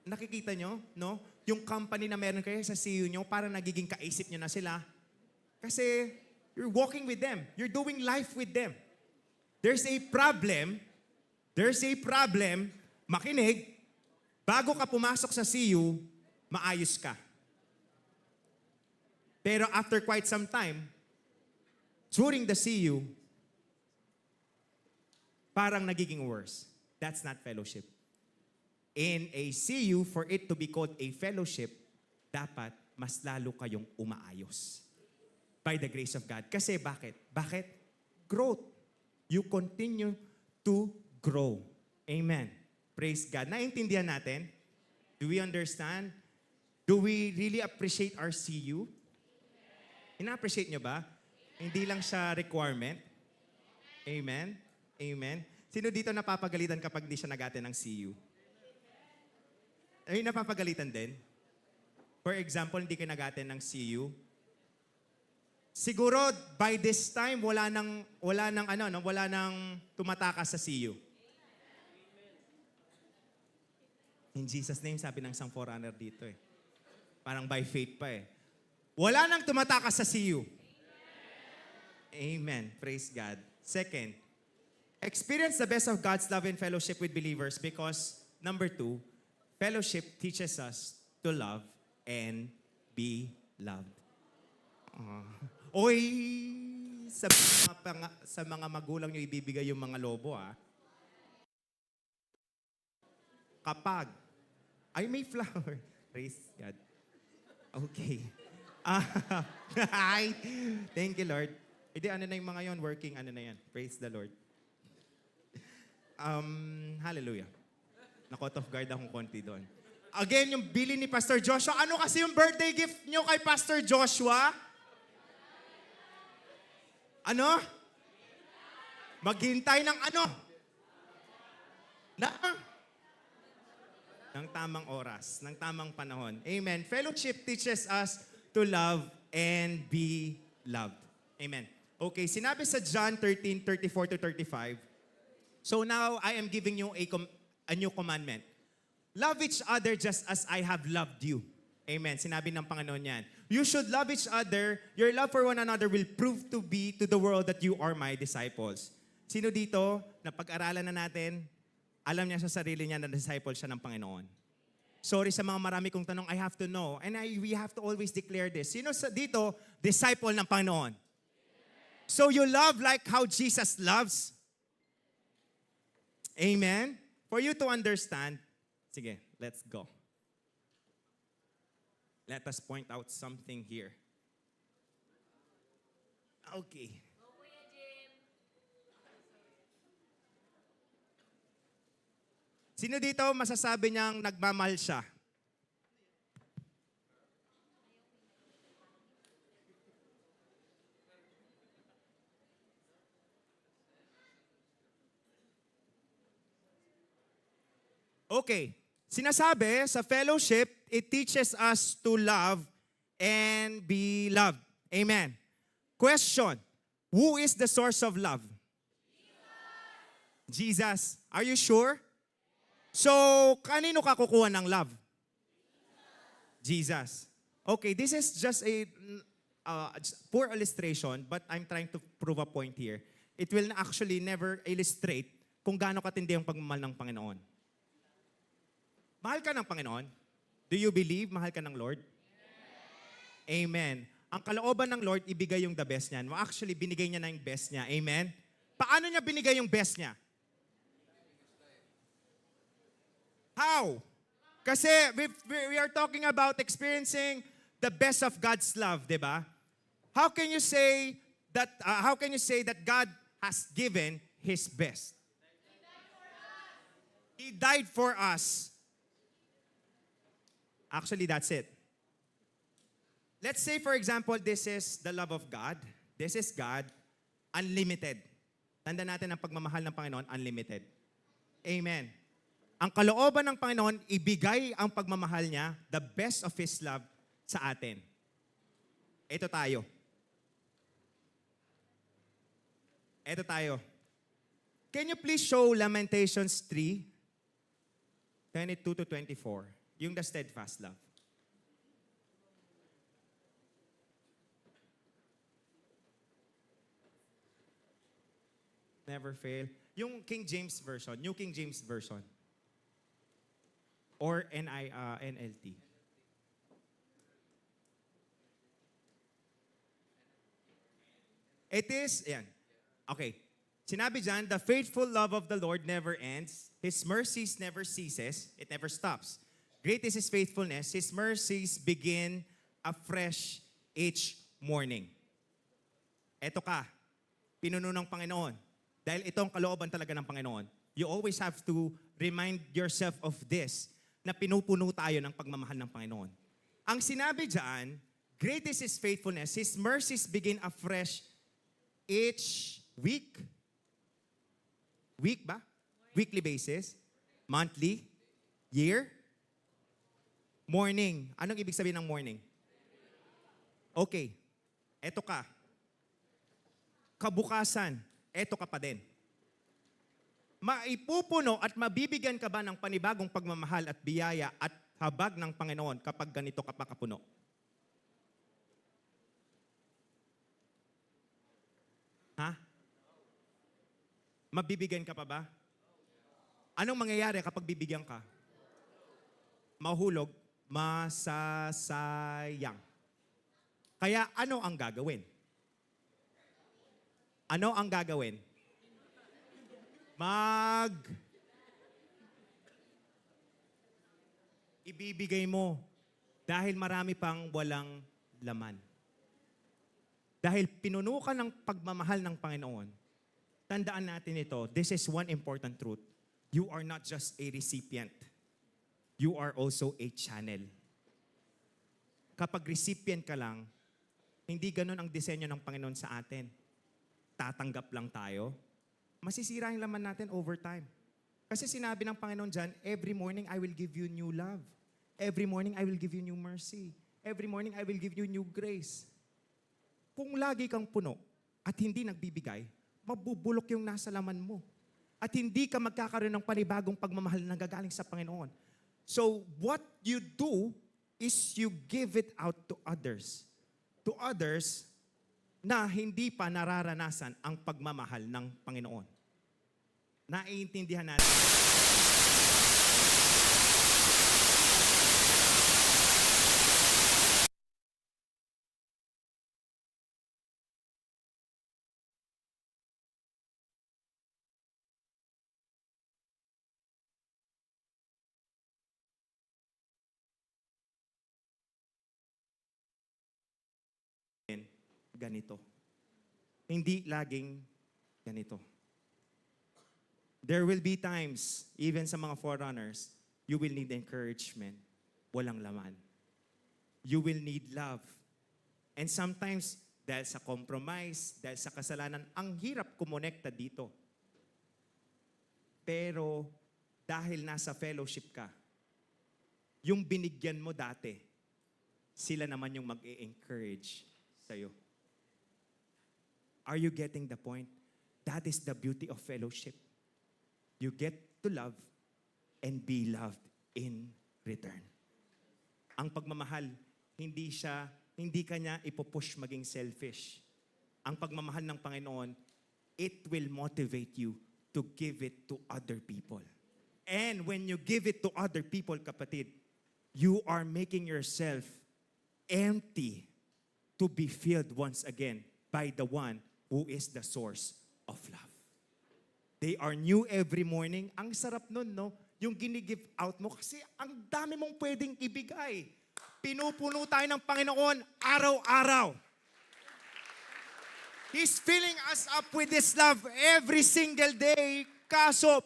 nakikita nyo, no? Yung company na meron kayo sa CEO nyo, parang nagiging kaisip nyo na sila. Kasi you're walking with them. You're doing life with them. There's a problem, makinig, bago ka pumasok sa CU, maayos ka. Pero after quite some time, during the CU, parang nagiging worse. That's not fellowship. In a CU, for it to be called a fellowship, dapat mas lalo kayong umaayos. By the grace of God. Kasi bakit? Growth. You continue to grow. Amen. Praise God. Naintindihan natin? Do we understand? Do we really appreciate our CU? Ina-appreciate nyo ba? Hindi lang siya requirement. Amen? Amen? Sino dito napapagalitan kapag di siya nag-attend ng CU? Ay, napapagalitan din? For example, hindi ka nag-attend ng CU. Siguro, by this time, wala nang tumatakas sa CU. In Jesus' name, sabi ng isang forerunner dito eh. Parang by faith pa eh. Wala nang tumatakas sa CU. Amen. Praise God. Second, experience the best of God's love and fellowship with believers because, number 2, fellowship teaches us to love and be loved. Oy, sa mga magulang nyo ibibigay yung mga lobo ah. Kapag, ay may flower. Praise God. Okay. Hi. Thank you, Lord. Hindi, ano na yung mga yon? Working, ano na yan? Praise the Lord. Hallelujah. Na-caught off guard akong konti doon. Again, yung bili ni Pastor Joshua. Ano kasi yung birthday gift nyo kay Pastor Joshua? Ano? Maghintay ng ano? Ng tamang oras, ng tamang panahon. Amen. Fellowship teaches us to love and be loved. Amen. Okay, sinabi sa John 13:34-35. So now I am giving you a new commandment. Love each other just as I have loved you. Amen. Sinabi ng Panginoon yan. You should love each other. Your love for one another will prove to be to the world that you are my disciples. Sino dito, na pag-aralan na natin, alam niya sa sarili niya na disciple siya ng Panginoon? Sorry sa mga marami kong tanong, I have to know. And we have to always declare this. Sino dito, disciple ng Panginoon? So you love like how Jesus loves? Amen? For you to understand, sige, let's go. Let us point out something here. Okay. Sino dito masasabi niyang nagmamahal siya? Okay. Sinasabi sa fellowship, it teaches us to love and be loved. Amen. Question, who is the source of love? Jesus. Are you sure? So, kanino ka kukuha ng love? Jesus. Okay, this is just a poor illustration, but I'm trying to prove a point here. it will actually never illustrate kung gaano katindi ang pagmamahal ng Panginoon. Mahal ka ng Panginoon? Do you believe mahal ka ng Lord? Amen. Ang kalooban ng Lord, ibigay yung the best niya. Actually, binigay niya na yung best niya. Amen? Paano niya binigay yung best niya? How? Kasi we are talking about experiencing the best of God's love, di ba? How can you say that God has given His best? He died for us. Actually, that's it. Let's say, for example, this is the love of God. This is God, unlimited. Tanda natin ang pagmamahal ng Panginoon, unlimited. Amen. Ang kalooban ng Panginoon, ibigay ang pagmamahal niya, the best of His love, sa atin. Ito tayo. Ito tayo. Can you please show Lamentations 3, 22 to 24? Yung the steadfast love. Never fail. Yung King James Version, New King James Version. Or NLT. It is, yan. Okay. Sinabi dyan, the faithful love of the Lord never ends. His mercies never ceases. It never stops. Great is His faithfulness. His mercies begin afresh each morning. Eto ka, pinuno ng Panginoon. Dahil ito ang kalooban talaga ng Panginoon. You always have to remind yourself of this, na pinupuno tayo ng pagmamahal ng Panginoon. Ang sinabi dyan, great is His faithfulness. His mercies begin afresh each week. Week ba? Weekly basis? Monthly? Year? Morning. Anong ibig sabihin ng morning? Okay. Eto ka. Kabukasan. Eto ka pa din. Maipupuno at mabibigyan ka ba ng panibagong pagmamahal at biyaya at habag ng Panginoon kapag ganito ka pa kapuno? Ha? Mabibigyan ka pa ba? Anong mangyayari kapag bibigyan ka? Mahulog, masasayang. Kaya ano ang gagawin? Ano ang gagawin? Ibibigay mo dahil marami pang walang laman. Dahil pinuno ka ng pagmamahal ng Panginoon, tandaan natin ito, this is one important truth. You are not just a recipient. You are also a channel. Kapag recipient ka lang, hindi ganun ang disenyo ng Panginoon sa atin. Tatanggap lang tayo, masisira yung laman natin over time. Kasi sinabi ng Panginoon dyan, every morning I will give you new love. Every morning I will give you new mercy. Every morning I will give you new grace. Kung lagi kang puno at hindi nagbibigay, mabubulok yung nasa laman mo. At hindi ka magkakaroon ng panibagong pagmamahal na gagaling sa Panginoon. So what you do is you give it out to others. To others na hindi pa nararanasan ang pagmamahal ng Panginoon. Naiintindihan natin. Ganito. Hindi laging ganito. There will be times, even sa mga forerunners, you will need encouragement. Walang laman. You will need love. And sometimes, dahil sa compromise, dahil sa kasalanan, ang hirap kumonekta dito. Pero, dahil nasa fellowship ka, yung binigyan mo dati, sila naman yung mag-e-encourage sa'yo. Are you getting the point? That is the beauty of fellowship. You get to love and be loved in return. Ang pagmamahal, hindi kanya ipupush maging selfish. Ang pagmamahal ng Panginoon, it will motivate you to give it to other people. And when you give it to other people, kapatid, you are making yourself empty to be filled once again by the one who is the source of love. They are new every morning. Ang sarap nun, no? Yung gini-give out mo kasi ang dami mong pwedeng ibigay. Pinupuno tayo ng Panginoon araw-araw. He's filling us up with His love every single day. Kaso,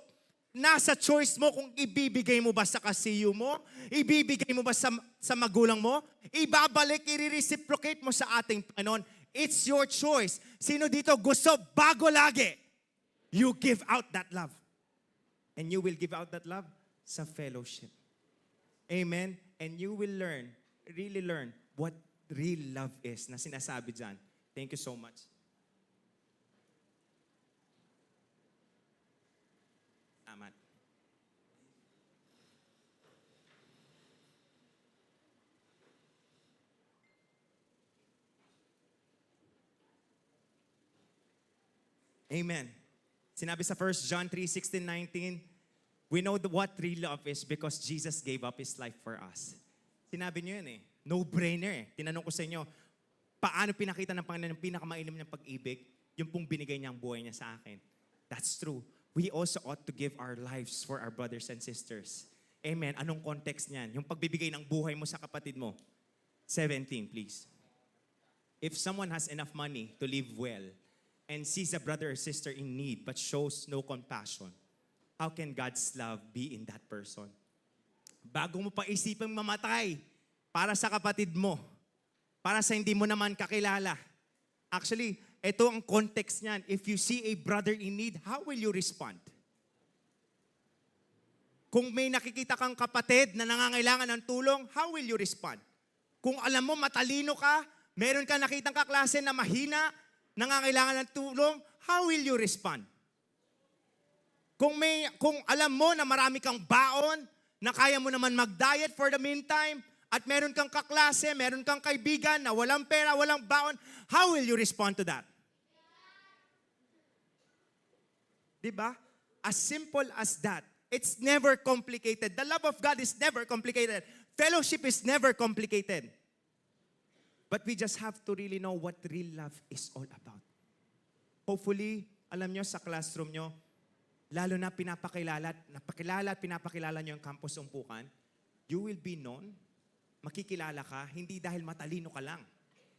nasa choice mo kung ibibigay mo ba sa kasiyo mo, ibibigay mo ba sa magulang mo, ibabalik, i-reciprocate mo sa ating Panginoon. It's your choice. Sino dito gusto bago lagi? You give out that love. And you will give out that love sa fellowship. Amen? And you will learn, really learn what real love is na sinasabi dyan. Thank you so much. Amen. Amen. Sinabi sa 1 John 3:16-19, we know what real love is because Jesus gave up His life for us. Sinabi niyo yun eh. No-brainer eh. Tinanong ko sa inyo, paano pinakita ng Panginoon yung pinakamainam niyang pag-ibig? Yung pong binigay niyang buhay niya sa akin. That's true. We also ought to give our lives for our brothers and sisters. Amen. Anong context niyan? Yung pagbibigay ng buhay mo sa kapatid mo. 17, please. If someone has enough money to live well, and sees a brother or sister in need but shows no compassion, how can God's love be in that person? Bago mo pa isipang mamatay para sa kapatid mo, para sa hindi mo naman kakilala. Actually, ito ang context niyan. If you see a brother in need, how will you respond? Kung may nakikita kang kapatid na nangangailangan ng tulong, how will you respond? Kung alam mo matalino ka, meron ka nakitang kaklase na mahina, nangangailangan ng tulong, how will you respond? Kung alam mo na marami kang baon, na kaya mo naman mag-diet for the meantime, at meron kang kaklase, meron kang kaibigan na walang pera, walang baon, how will you respond to that? Diba? As simple as that. It's never complicated. The love of God is never complicated. Fellowship is never complicated. But we just have to really know what real love is all about. Hopefully, alam nyo sa classroom nyo, lalo na pinapakilala at pinapakilala nyo ang campus umpukan, you will be known, makikilala ka, hindi dahil matalino ka lang,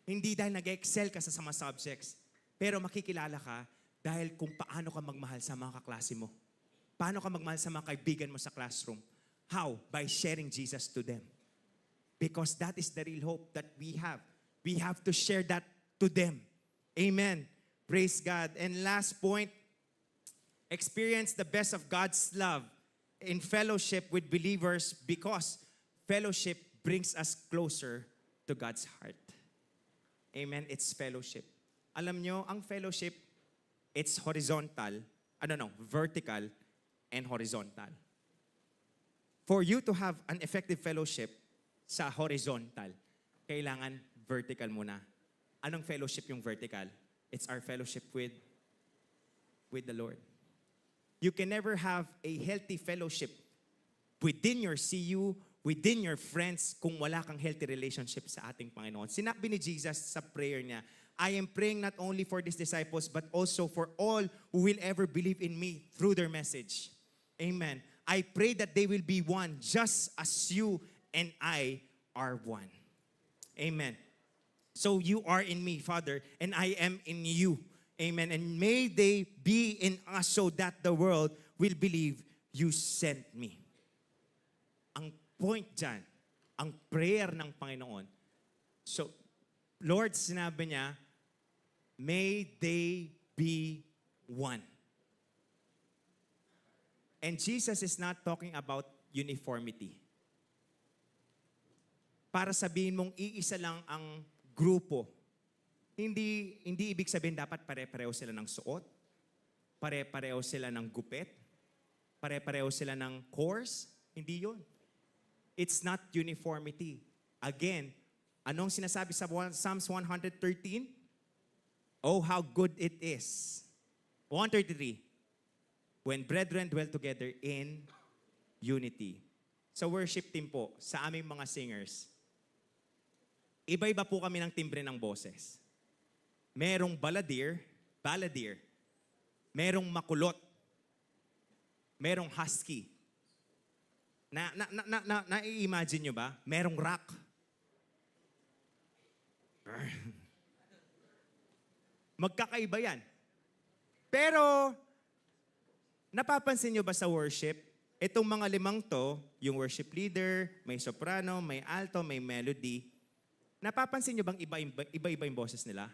hindi dahil nag-excel ka sa mga subjects, pero makikilala ka dahil kung paano ka magmahal sa mga kaklase mo. Paano ka magmahal sa mga kaibigan mo sa classroom. How? By sharing Jesus to them. Because that is the real hope that we have. We have to share that to them. Amen. Praise God. And last point, experience the best of God's love in fellowship with believers because fellowship brings us closer to God's heart. Amen. It's fellowship. Alam nyo, ang fellowship, it's horizontal, vertical and horizontal. For you to have an effective fellowship sa horizontal, kailangan vertical muna. Anong fellowship yung vertical? It's our fellowship with the Lord. You can never have a healthy fellowship within your CU, within your friends, kung wala kang healthy relationship sa ating Panginoon. Sinabi ni Jesus sa prayer niya, I am praying not only for these disciples, but also for all who will ever believe in me through their message. Amen. I pray that they will be one, just as you and I are one. Amen. So you are in me, Father, and I am in you. Amen. And may they be in us so that the world will believe you sent me. Ang point dyan, ang prayer ng Panginoon. So, Lord, sinabi niya, may they be one. And Jesus is not talking about uniformity. Para sabihin mong iisa lang ang grupo, hindi ibig sabihin dapat pare-pareho sila ng suot, pare-pareho sila ng gupit, pare-pareho sila ng course. Hindi yun. It's not uniformity. Again, anong sinasabi sa Psalms 113? Oh, how good it is. 133. When brethren dwell together in unity. Sa worship team po, sa aming mga singers, iba-iba po kami ng timbre ng boses. Merong balladeer, merong makulot, merong husky. Na-imagine nyo ba? Merong rock. Magkakaiba yan. Pero, napapansin nyo ba sa worship, itong mga limang to, yung worship leader, may soprano, may alto, may melody, napapansin nyo bang iba-iba yung boses nila?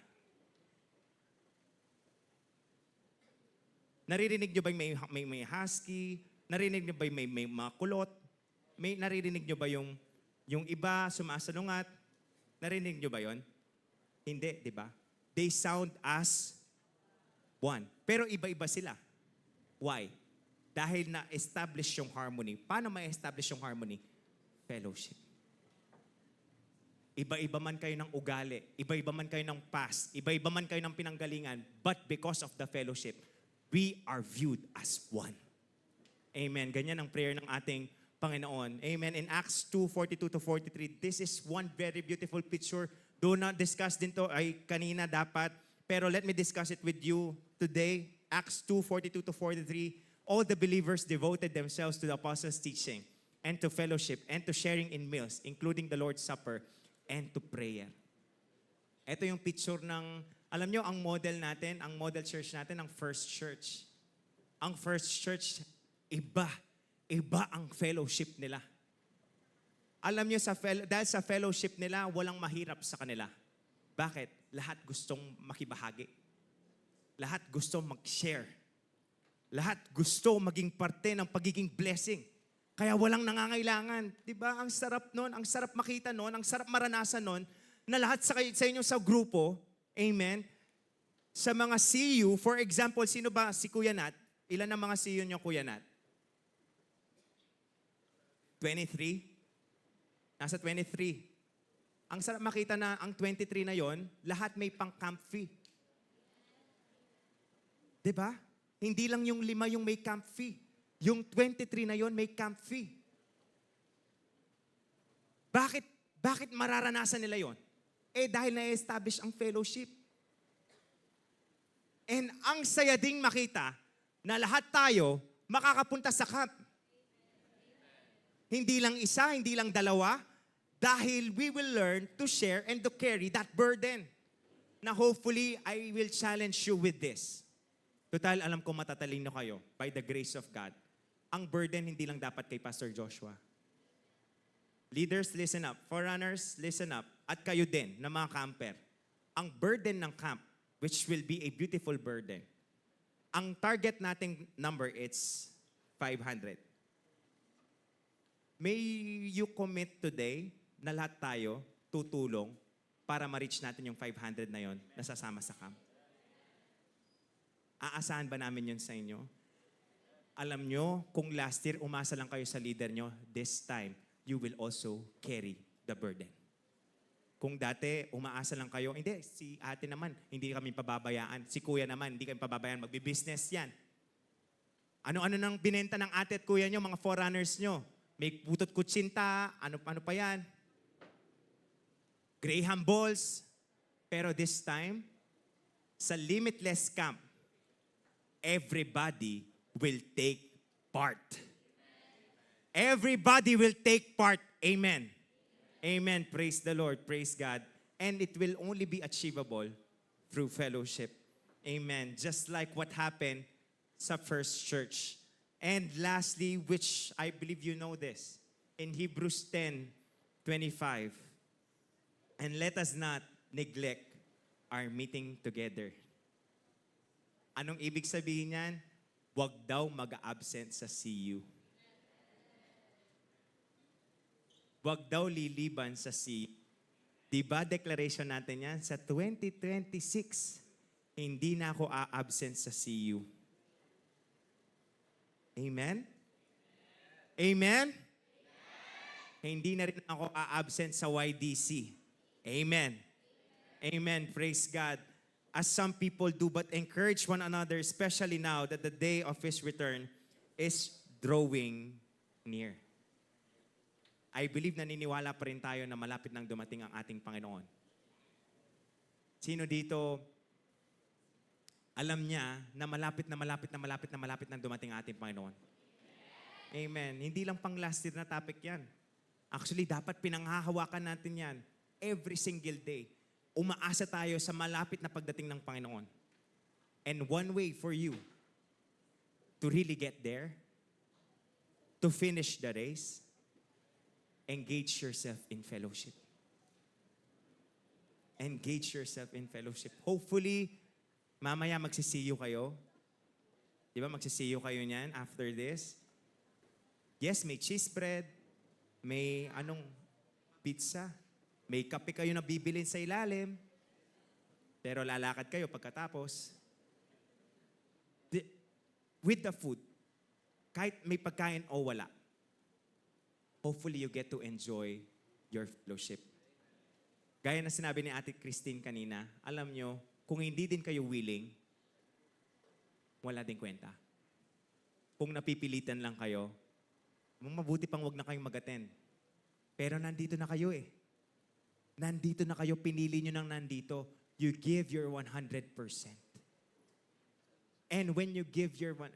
Naririnig nyo ba may husky? Naririnig nyo ba may mga kulot? Naririnig nyo ba yung iba sumasalungat? Narinig nyo ba yon? Hindi, di ba? They sound as one. Pero iba-iba sila. Why? Dahil na-establish yung harmony. Paano ma-establish yung harmony? Fellowship. Iba-iba man kayo ng ugali, iba-iba man kayo ng past, iba-iba man kayo ng pinanggalingan, but because of the fellowship, we are viewed as one. Amen. Ganyan ang prayer ng ating Panginoon. Amen. In Acts 2:42-43, this is one very beautiful picture. Do not discuss din to ay kanina dapat, pero let me discuss it with you today. Acts 2:42-43, all the believers devoted themselves to the apostles' teaching and to fellowship and to sharing in meals, including the Lord's Supper, and to prayer. Ito yung picture ng, alam nyo, ang model natin, ang model church natin, ang First Church. Ang First Church, iba ang fellowship nila. Alam nyo, dahil sa fellowship nila, walang mahirap sa kanila. Bakit? Lahat gustong makibahagi. Lahat gusto mag-share. Lahat gusto maging parte ng pagiging blessing. Kaya walang nangangailangan. Diba? Ang sarap nun, ang sarap makita nun, ang sarap maranasan nun, na lahat sa inyo sa grupo, amen, sa mga CU, for example, sino ba si Kuya Nat? Ilan ang mga CU nyo, Kuya Nat? 23? Nasa 23. Ang sarap makita na ang 23 na yon, lahat may pang-camp fee. Diba? Hindi lang yung 5 yung may camp fee. Yung 23 na yon may camp fee. Bakit mararanasan nila yon? Dahil na-establish ang fellowship. And ang saya ding makita na lahat tayo makakapunta sa camp. Hindi lang isa, hindi lang dalawa, dahil we will learn to share and to carry that burden. Na hopefully, I will challenge you with this. Total, alam ko matatalino kayo by the grace of God. Ang burden hindi lang dapat kay Pastor Joshua. Leaders, listen up. Forerunners, listen up. At kayo din, na mga camper. Ang burden ng camp, which will be a beautiful burden. Ang target nating number, it's 500. May you commit today na lahat tayo tutulong para ma-reach natin yung 500 na yon na sasama sa camp? Aasahan ba namin yun sa inyo? Alam nyo, kung last year umasa lang kayo sa leader nyo, this time, you will also carry the burden. Kung dati, umaasa lang kayo, hindi, si ate naman, hindi kami pababayaan. Si kuya naman, hindi kami pababayaan. Magbi-business yan. Ano-ano nang binenta ng ate at kuya nyo, mga forerunners nyo? May putot kutsinta, ano pa yan? Graham balls. Pero this time, sa Limitless Camp, everybody will take part. Everybody will take part. Amen. Amen. Praise the Lord. Praise God. And it will only be achievable through fellowship. Amen. Just like what happened sa First Church. And lastly, which I believe you know this, in Hebrews 10:25, and let us not neglect our meeting together. Anong ibig sabihin niyan? Huwag daw mag-absent sa CU. Huwag daw liliban sa CU. Diba declaration natin yan? Sa 2026, hindi na ako a-absent sa CU. Amen? Amen? Hindi na rin ako a-absent sa YDC. Amen. Amen. Praise God. as some people do, but encourage one another, especially now that the day of His return is drawing near. I believe naniniwala pa rin tayo na malapit nang dumating ang ating Panginoon. Sino dito alam niya na malapit nang dumating ang ating Panginoon? Amen. Hindi lang pang last year na topic yan. Actually, dapat pinanghahawakan natin yan every single day. Umaasa tayo sa malapit na pagdating ng Panginoon. And one way for you to really get there, to finish the race, engage yourself in fellowship. Engage yourself in fellowship. Hopefully, mamaya magsisiyo kayo. Di ba magsisiyo kayo niyan after this? Yes, may cheese bread, may pizza, may kape kayo na bibilin sa ilalim, pero lalakad kayo pagkatapos. With the food, kahit may pagkain o wala, hopefully you get to enjoy your fellowship. Gaya na sinabi ni Ate Christine kanina, alam nyo, kung hindi din kayo willing, wala din kwenta. Kung napipilitan lang kayo, mabuti pang wag na kayong mag-attend. Pero nandito na kayo eh. Nandito na kayo, pinili nyo nang nandito. You give your 100%. And when you gave your 100%,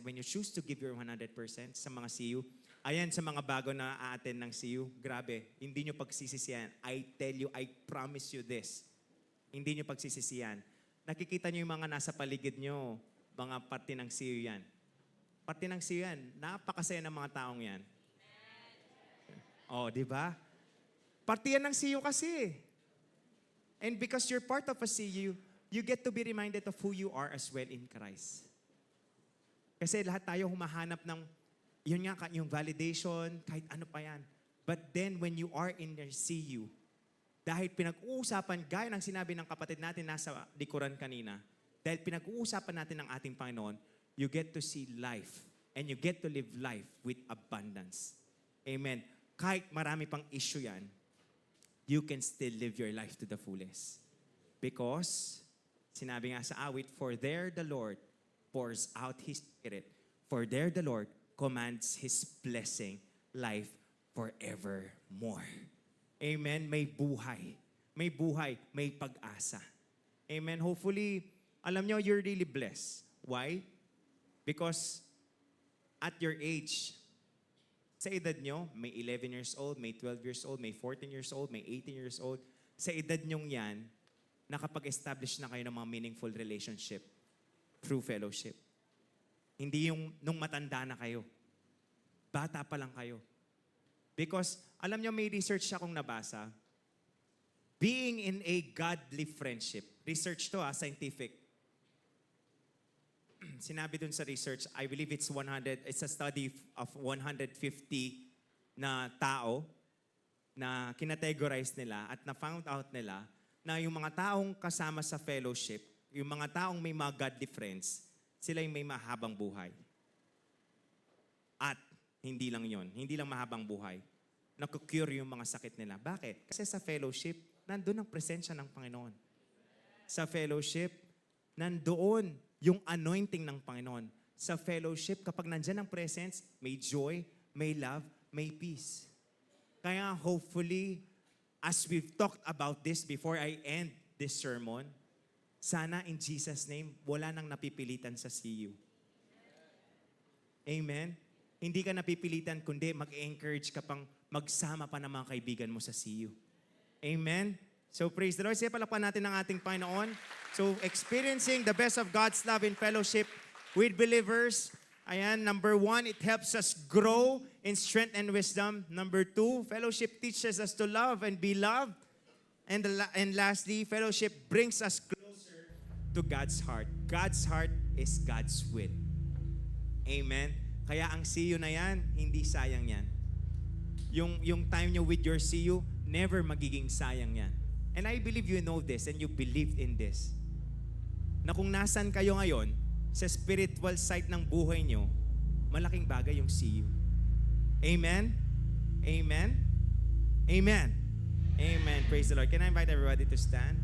when you choose to give your 100% sa mga CU, ayan sa mga bago na a-attend ng CU, grabe, hindi nyo pagsisisiyan. I tell you, I promise you this. Hindi nyo pagsisisiyan. Nakikita nyo yung mga nasa paligid nyo, mga parte ng CU yan. Parte ng CU yan, napakasaya ng mga taong yan. Oh, di ba? Parte yan ng CU kasi. And because you're part of a CU, you get to be reminded of who you are as well in Christ. Kasi lahat tayo humahanap ng, yun nga, yung validation, kahit ano pa yan. But then when you are in your CU, dahil pinag-uusapan, gaya ng sinabi ng kapatid natin nasa likuran kanina, dahil pinag-uusapan natin ng ating Panginoon, you get to see life and you get to live life with abundance. Amen. Kahit marami pang issue yan, you can still live your life to the fullest. Because, sinabi nga sa awit, for there the Lord pours out His Spirit. For there the Lord commands His blessing, life forevermore. Amen. May buhay. May buhay. May pag-asa. Amen. Hopefully, alam nyo, you're really blessed. Why? Because at your age, sa edad nyo, may 11 years old, may 12 years old, may 14 years old, may 18 years old, sa edad nyong yan, nakapag-establish na kayo ng mga meaningful relationship through fellowship. Hindi yung nung matanda na kayo. Bata pa lang kayo. Because, alam nyo, may research akong nabasa. Being in a godly friendship, research to scientific. Sinabi dun sa research, I believe it's a study of 150 na tao na kinategorize nila at na-found out nila na yung mga taong kasama sa fellowship, yung mga taong may mga godly friends, sila yung may mahabang buhay. At hindi lang yon, hindi lang mahabang buhay. Naku-cure yung mga sakit nila. Bakit? Kasi sa fellowship, nandun ang presensya ng Panginoon. Sa fellowship, nandoon yung anointing ng Panginoon. Sa fellowship, kapag nandyan ang presence, may joy, may love, may peace. Kaya hopefully, as we've talked about this before I end this sermon, sana in Jesus' name, wala nang napipilitan sa CU. Amen? Hindi ka napipilitan, kundi mag-encourage ka pang magsama pa ng mga kaibigan mo sa CU. Amen? So praise the Lord. Siya palakpan natin ang ating Panginoon. So experiencing the best of God's love in fellowship with believers. Ayan, number 1, it helps us grow in strength and wisdom. Number 2, fellowship teaches us to love and be loved. And lastly, fellowship brings us closer to God's heart. God's heart is God's will. Amen? Kaya ang CU na yan, hindi sayang yan. Yung time nyo with your CU, never magiging sayang yan. And I believe you know this and you believed in this. Na kung nasan kayo ngayon, sa spiritual side ng buhay nyo, malaking bagay yung CU. Amen? Amen? Amen? Amen. Praise the Lord. Can I invite everybody to stand?